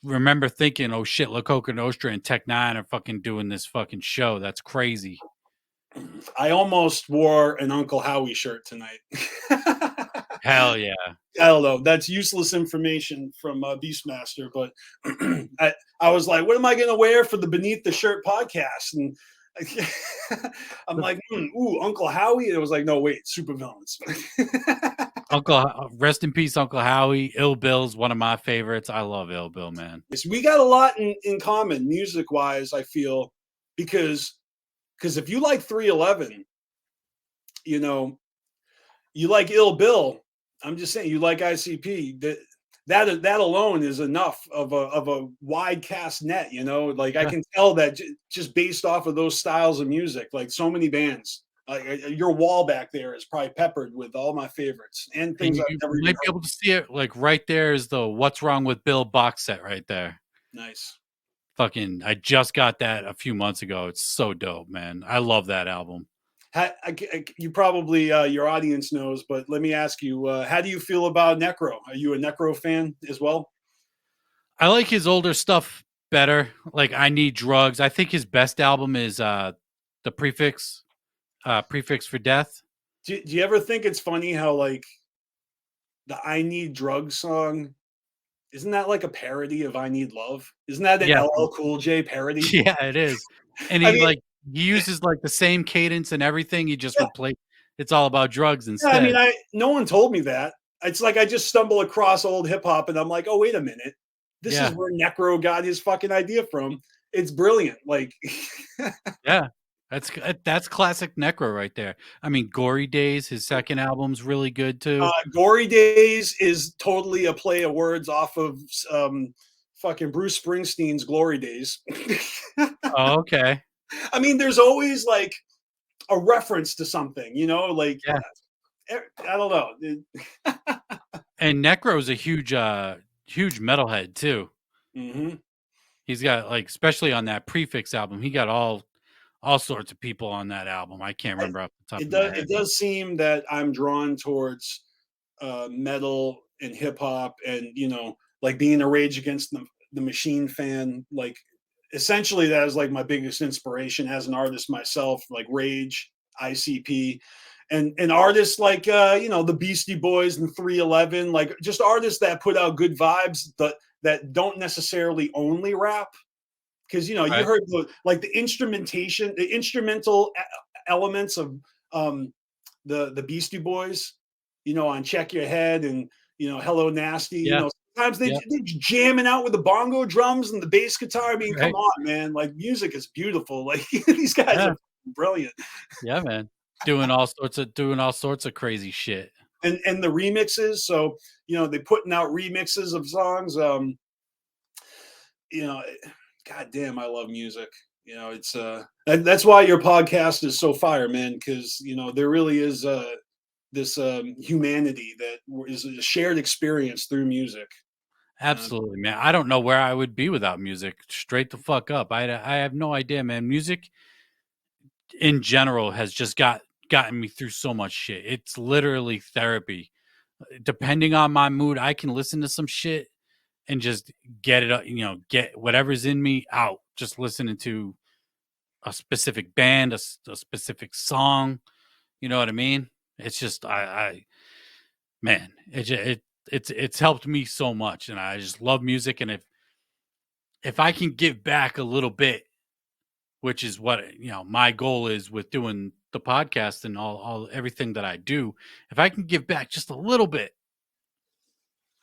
[SPEAKER 1] remember thinking, oh shit, La Coca Nostra and Tech Nine are fucking doing this fucking show. That's crazy.
[SPEAKER 2] I almost wore an Uncle Howie shirt tonight.
[SPEAKER 1] Hell yeah.
[SPEAKER 2] I don't know. That's useless information from BstMstR, but I was like, what am I going to wear for the Beneath the Shirt podcast? And I'm like, ooh, Uncle Howie. And it was like, no, wait, supervillains.
[SPEAKER 1] Rest in peace, Uncle Howie. Ill Bill's one of my favorites. I love Ill Bill, man.
[SPEAKER 2] We got a lot in common music wise, I feel, because if you like 311, you like Ill Bill. I'm just saying, you like ICP. That alone is enough of a wide cast net. Like I can tell that just based off of those styles of music, like so many bands. Your wall back there is probably peppered with all my favorites and things I've never
[SPEAKER 1] You
[SPEAKER 2] even
[SPEAKER 1] might be able to see it like right there is the What's Wrong with Bill box set right there.
[SPEAKER 2] Nice.
[SPEAKER 1] Fucking, I just got that a few months ago. It's so dope, man. I love that album.
[SPEAKER 2] You probably your audience knows, but let me ask you: how do you feel about Necro? Are you a Necro fan as well?
[SPEAKER 1] I like his older stuff better. Like I Need Drugs. I think his best album is the Prefix for Death.
[SPEAKER 2] Do you ever think it's funny how like the I Need Drugs song, isn't that like a parody of I Need Love? Isn't that an LL Cool J parody?
[SPEAKER 1] Yeah, it is. And he uses like the same cadence and everything. He just replaced. It's all about drugs instead.
[SPEAKER 2] Yeah, I mean, no one told me that. It's like I just stumble across old hip hop and I'm like, oh, wait a minute. This is where Necro got his fucking idea from. It's brilliant. Like,
[SPEAKER 1] yeah, that's classic Necro right there. I mean, Gory Days, his second album's really good too.
[SPEAKER 2] Gory Days is totally a play of words off of fucking Bruce Springsteen's Glory Days.
[SPEAKER 1] Oh, okay.
[SPEAKER 2] I mean, there's always like a reference to something, like I don't know.
[SPEAKER 1] And Necro's a huge metalhead too.
[SPEAKER 2] Mm-hmm.
[SPEAKER 1] He's got like, especially on that Prefix album, he got all sorts of people on that album. I can't remember off the top of my head.
[SPEAKER 2] It does seem that I'm drawn towards metal and hip hop, and like being a Rage Against the Machine fan. Like, essentially, that is like my biggest inspiration as an artist myself. Like Rage, ICP, and artists like the Beastie Boys and 311, like just artists that put out good vibes, that don't necessarily only rap. Because you heard the instrumentation, the instrumental elements of the Beastie Boys, on Check Your Head and Hello Nasty. Sometimes they're jamming out with the bongo drums and the bass guitar. I mean, come on, man! Like, music is beautiful. Like, these guys are brilliant.
[SPEAKER 1] Yeah, man. Doing all sorts of crazy shit.
[SPEAKER 2] And the remixes. So they're putting out remixes of songs. God damn, I love music. It's that's why your podcast is so fire, man, because there really is this humanity that is a shared experience through music.
[SPEAKER 1] Absolutely, man. I don't know where I would be without music. Straight the fuck up. I have no idea, man. Music in general has just gotten me through so much shit. It's literally therapy. Depending on my mood, I can listen to some shit and just get it, get whatever's in me out. Just listening to a specific band, a specific song. You know what I mean? It's just, man, it's helped me so much, and I just love music. And if I can give back a little bit, which is what my goal is with doing the podcast and everything that I do, if I can give back just a little bit,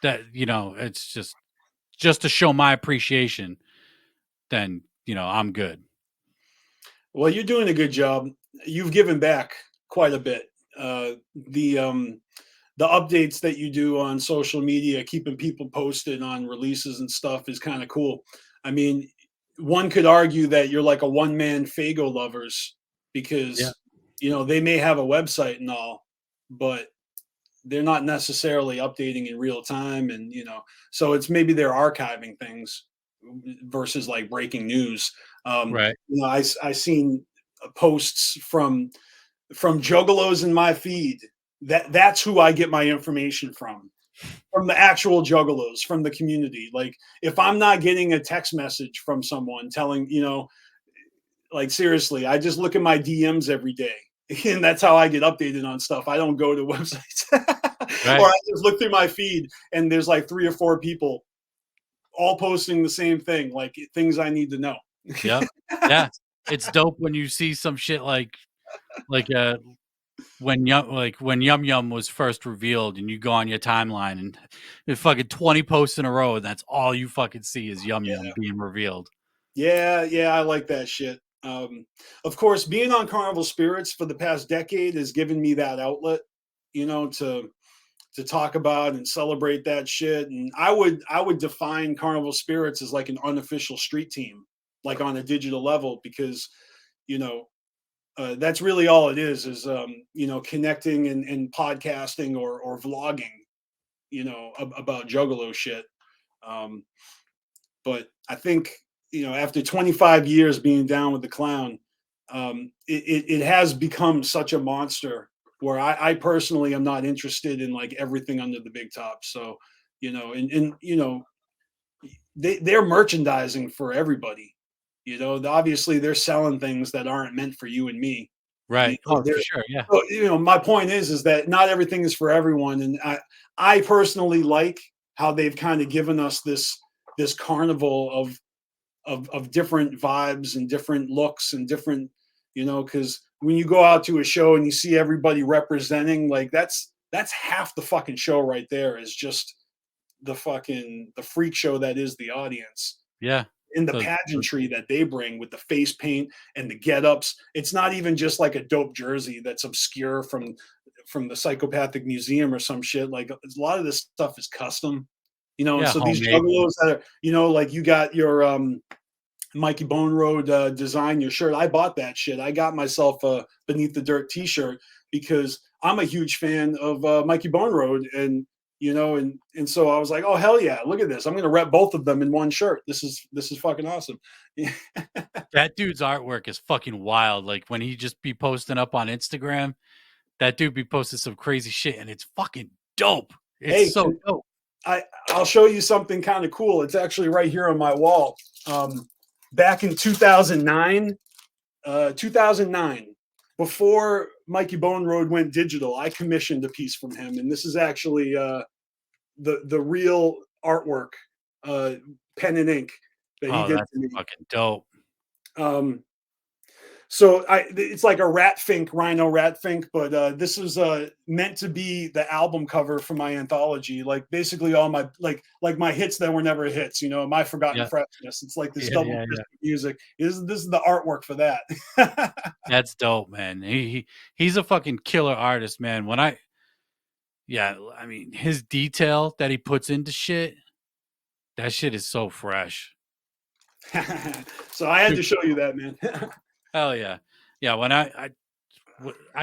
[SPEAKER 1] that it's just to show my appreciation, then I'm good.
[SPEAKER 2] Well, you're doing a good job. You've given back quite a bit. the updates that you do on social media, keeping people posted on releases and stuff is kind of cool. I mean, one could argue that you're like a one-man Fago lovers
[SPEAKER 1] Yeah.
[SPEAKER 2] because they may have a website and all, but they're not necessarily updating in real time, and so it's maybe they're archiving things versus like breaking news.
[SPEAKER 1] Right.
[SPEAKER 2] I seen posts from juggalos in my feed. That's who I get my information from the actual juggalos, from the community. Like if I'm not getting a text message from someone telling, like seriously, I just look at my DMs every day. And that's how I get updated on stuff. I don't go to websites. Or
[SPEAKER 1] Right.
[SPEAKER 2] I just look through my feed and there's like 3 or 4 people all posting the same thing, like things I need to know.
[SPEAKER 1] Yep. Yeah. It's dope when you see some shit like when Yum Yum was first revealed, and you go on your timeline and it's fucking 20 posts in a row, and that's all you fucking see is Yum
[SPEAKER 2] Yeah.
[SPEAKER 1] Yum being revealed.
[SPEAKER 2] Yeah, I like that shit. Of course, being on Carnival Spirits for the past decade has given me that outlet, to talk about and celebrate that shit. And I would define Carnival Spirits as like an unofficial street team, like on a digital level, because you know that's really all it is connecting and podcasting or vlogging, about Juggalo shit. Um, but I think after 25 years being down with the clown, it has become such a monster where I personally am not interested in like everything under the big top. So and they're merchandising for everybody. Obviously they're selling things that aren't meant for you and me.
[SPEAKER 1] Right. Oh,
[SPEAKER 2] They're
[SPEAKER 1] for sure. Yeah.
[SPEAKER 2] so, my point is that not everything is for everyone, and I personally like how they've kind of given us this carnival of different vibes and different looks and different, because when you go out to a show and you see everybody representing, like that's half the fucking show right there, is just the freak show that is the audience,
[SPEAKER 1] Yeah.
[SPEAKER 2] and the
[SPEAKER 1] The
[SPEAKER 2] pageantry that they bring with the face paint and the get-ups. It's not even just like a dope jersey that's obscure from the Psychopathic Museum or some shit. Like a lot of this stuff is custom, and
[SPEAKER 1] yeah,
[SPEAKER 2] so these
[SPEAKER 1] homemade.
[SPEAKER 2] juggalos that are, like you got your Mikey Bone Road design your shirt. I bought that shit. I got myself a Beneath the Dirt T-shirt because I'm a huge fan of Mikey Bone Road, and and so I was like, oh hell yeah, look at this. I'm gonna rep both of them in one shirt. This is fucking awesome.
[SPEAKER 1] That dude's artwork is fucking wild. Like when he just be posting up on Instagram, that dude be posting some crazy shit, and it's fucking dope. It's
[SPEAKER 2] Hey,
[SPEAKER 1] so dope.
[SPEAKER 2] I'll show you something kind of cool. It's actually right here on my wall. Back in 2009, before Mikey Bone Road went digital, I commissioned a piece from him, and this is actually the real artwork, pen and ink that he
[SPEAKER 1] Oh,
[SPEAKER 2] did
[SPEAKER 1] that's
[SPEAKER 2] for me.
[SPEAKER 1] fucking dope.
[SPEAKER 2] Um, so it's like a rhino rat fink, but this was meant to be the album cover for my anthology. Like basically all my like my hits that were never hits. My forgotten
[SPEAKER 1] Yeah.
[SPEAKER 2] freshness. It's like this
[SPEAKER 1] Yeah,
[SPEAKER 2] double
[SPEAKER 1] yeah,
[SPEAKER 2] disc
[SPEAKER 1] yeah.
[SPEAKER 2] of music. This is the artwork for that.
[SPEAKER 1] That's dope, man. He's a fucking killer artist, man. I mean, his detail that he puts into shit, that shit is so fresh.
[SPEAKER 2] So I had
[SPEAKER 1] Dude,
[SPEAKER 2] to show you that, man.
[SPEAKER 1] hell yeah. Yeah, when I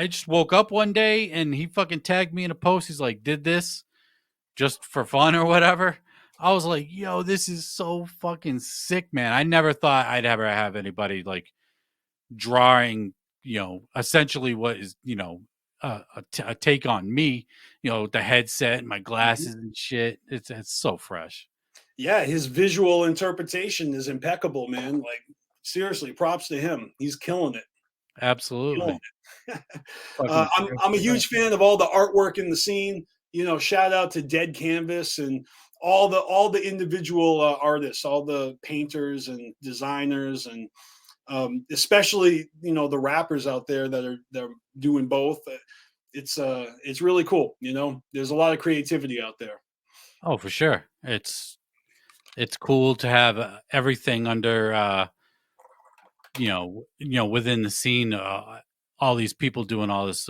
[SPEAKER 1] just woke up one day and he fucking tagged me in a post. He's like, did this just for fun or whatever. I was like, yo, this is so fucking sick, man. I never thought I'd ever have anybody like drawing, essentially what is, a take on me, the headset, my
[SPEAKER 2] Mhm.
[SPEAKER 1] glasses and shit. It's so fresh.
[SPEAKER 2] Yeah, his visual interpretation is impeccable, man. Like seriously, props to him. He's killing it. Killing
[SPEAKER 1] Absolutely.
[SPEAKER 2] it.
[SPEAKER 1] Fucking
[SPEAKER 2] I'm a huge fan of all the artwork in the scene. Shout out to Dead Canvas and all the individual artists, all the painters and designers, and especially the rappers out there that are doing both. It's really cool. There's a lot of creativity out there.
[SPEAKER 1] Oh, for sure. It's cool to have everything under within the scene, all these people doing all this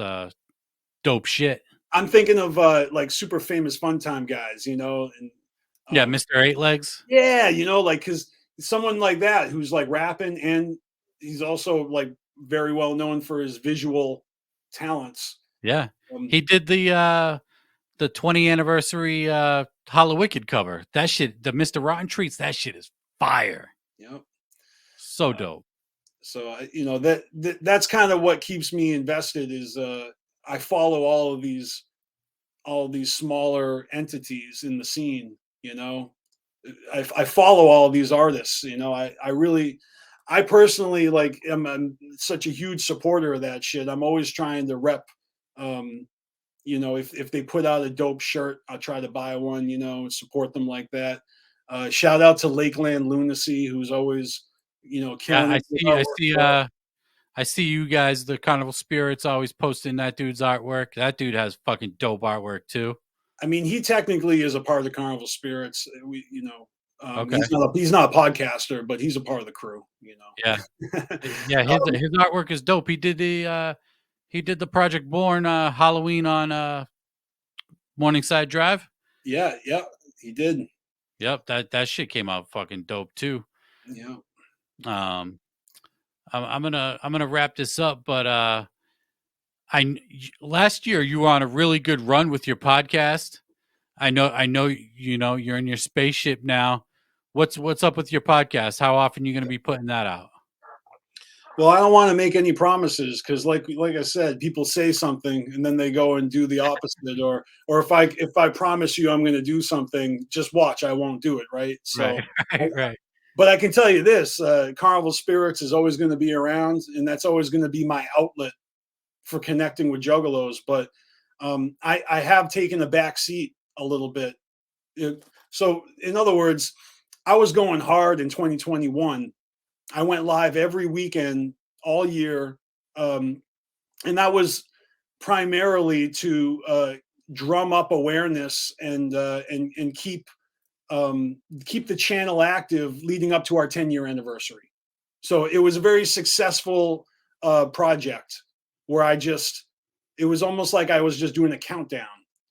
[SPEAKER 1] dope shit.
[SPEAKER 2] I'm thinking of like super famous fun time guys, you know, and
[SPEAKER 1] Yeah, Mr. Eight Legs.
[SPEAKER 2] yeah, you know, like because someone like that who's like rapping and he's also like very well known for his visual talents.
[SPEAKER 1] Yeah.
[SPEAKER 2] Um,
[SPEAKER 1] He did the 20th anniversary Hollow-Wicked cover. That shit, the Mr. Rotten Treats, that shit is fire.
[SPEAKER 2] yeah.
[SPEAKER 1] So dope.
[SPEAKER 2] So you know that's kind of what keeps me invested is I follow all of these smaller entities in the scene. You know, I follow all of these artists. You know, I personally like I'm such a huge supporter of that shit. I'm always trying to rep. You know, if they put out a dope shirt, I'll try to buy one. You know, and support them like that. Shout out to Lakeland Lunacy, who's always killing
[SPEAKER 1] I
[SPEAKER 2] it with
[SPEAKER 1] see I
[SPEAKER 2] artwork.
[SPEAKER 1] see I see you guys, the Carnival Spirits, always posting that dude's artwork. That dude has fucking dope artwork too.
[SPEAKER 2] I mean, he technically is a part of the Carnival Spirits.
[SPEAKER 1] Okay.
[SPEAKER 2] He's not a podcaster, but he's a part of the crew. You know.
[SPEAKER 1] Yeah. Yeah, his artwork is dope. He did the Project Born Halloween on Morningside Drive.
[SPEAKER 2] Yeah, he did.
[SPEAKER 1] Yep, that shit came out fucking dope too.
[SPEAKER 2] Yeah.
[SPEAKER 1] I'm gonna wrap this up, but last year you were on a really good run with your podcast. I know you're in your spaceship now. What's up with your podcast? How often are you going to be putting that out?
[SPEAKER 2] Well, I don't want to make any promises because, like I said, people say something and then they go and do the opposite. Or if I promise you I'm going to do something, just watch. I won't do it. Right. So,
[SPEAKER 1] right.
[SPEAKER 2] But I can tell you this: Carnival Spirits is always going to be around, and that's always going to be my outlet for connecting with juggalos. But I have taken a back seat a little bit. So, in other words, I was going hard in 2021. I went live every weekend all year, and that was primarily to drum up awareness and keep the channel active leading up to our 10-year anniversary. So it was a very successful project where it was almost like I was just doing a countdown,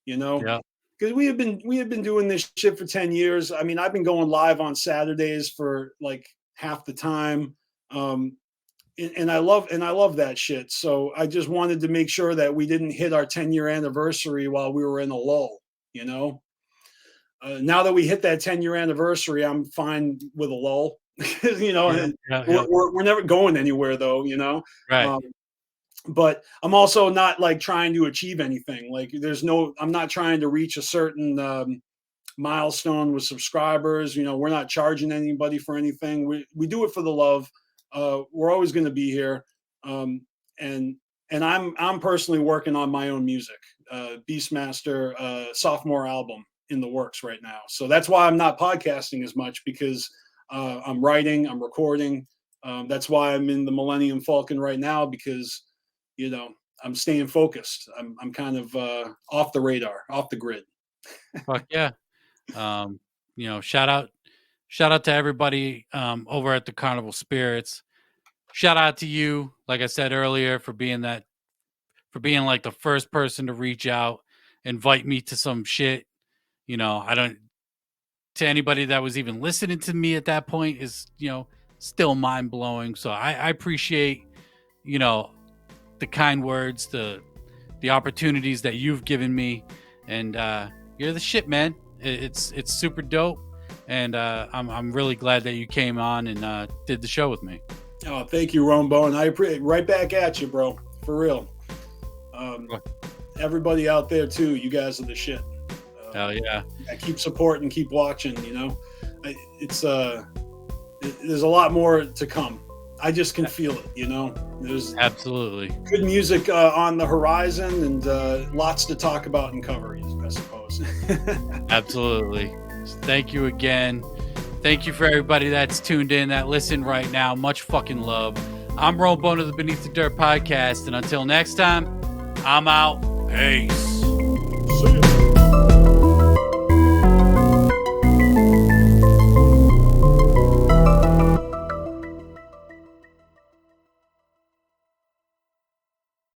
[SPEAKER 2] you know.
[SPEAKER 1] Yeah.
[SPEAKER 2] Because we have been doing this shit for 10 years. I mean, I've been going live on Saturdays for like half the time. And I love that shit. So I just wanted to make sure that we didn't hit our 10-year anniversary while we were in a lull, you know. Now that we hit that 10-year anniversary, I'm fine with a lull. You know, we're never going anywhere though, you know.
[SPEAKER 1] Right.
[SPEAKER 2] But I'm also not like trying to achieve anything. Like I'm not trying to reach a certain milestone with subscribers. You know, we're not charging anybody for anything. We do it for the love. We're always going to be here. And I'm personally working on my own music. BstMstR sophomore album in the works right now. So that's why I'm not podcasting as much because I'm writing, I'm recording. That's why I'm in the Millennium Falcon right now because, you know, I'm staying focused. I'm kind of off the radar, off the grid.
[SPEAKER 1] Fuck yeah. You know, shout out to everybody over at the Carnival Spirits. Shout out to you, like I said earlier, for being like the first person to reach out, invite me to some shit. You know, to anybody that was even listening to me at that point is, you know, still mind blowing. So I appreciate, you know, the kind words, the opportunities that you've given me, and you're the shit, man. It's super dope, and I'm really glad that you came on and did the show with me.
[SPEAKER 2] Oh, thank you, Rombo, and I appreciate right back at you, bro, for real. Everybody out there too, you guys are the shit.
[SPEAKER 1] Hell yeah!
[SPEAKER 2] I keep supporting, keep watching. You know, there's a lot more to come. I just can feel it, you know. There's
[SPEAKER 1] absolutely
[SPEAKER 2] good music on the horizon and lots to talk about and cover, I suppose.
[SPEAKER 1] Absolutely. Thank you again. Thank you for everybody that's tuned in, that listen right now. Much fucking love. I'm Rombone of the Beneath the Dirt podcast, and until next time, I'm out. Peace.
[SPEAKER 2] See ya.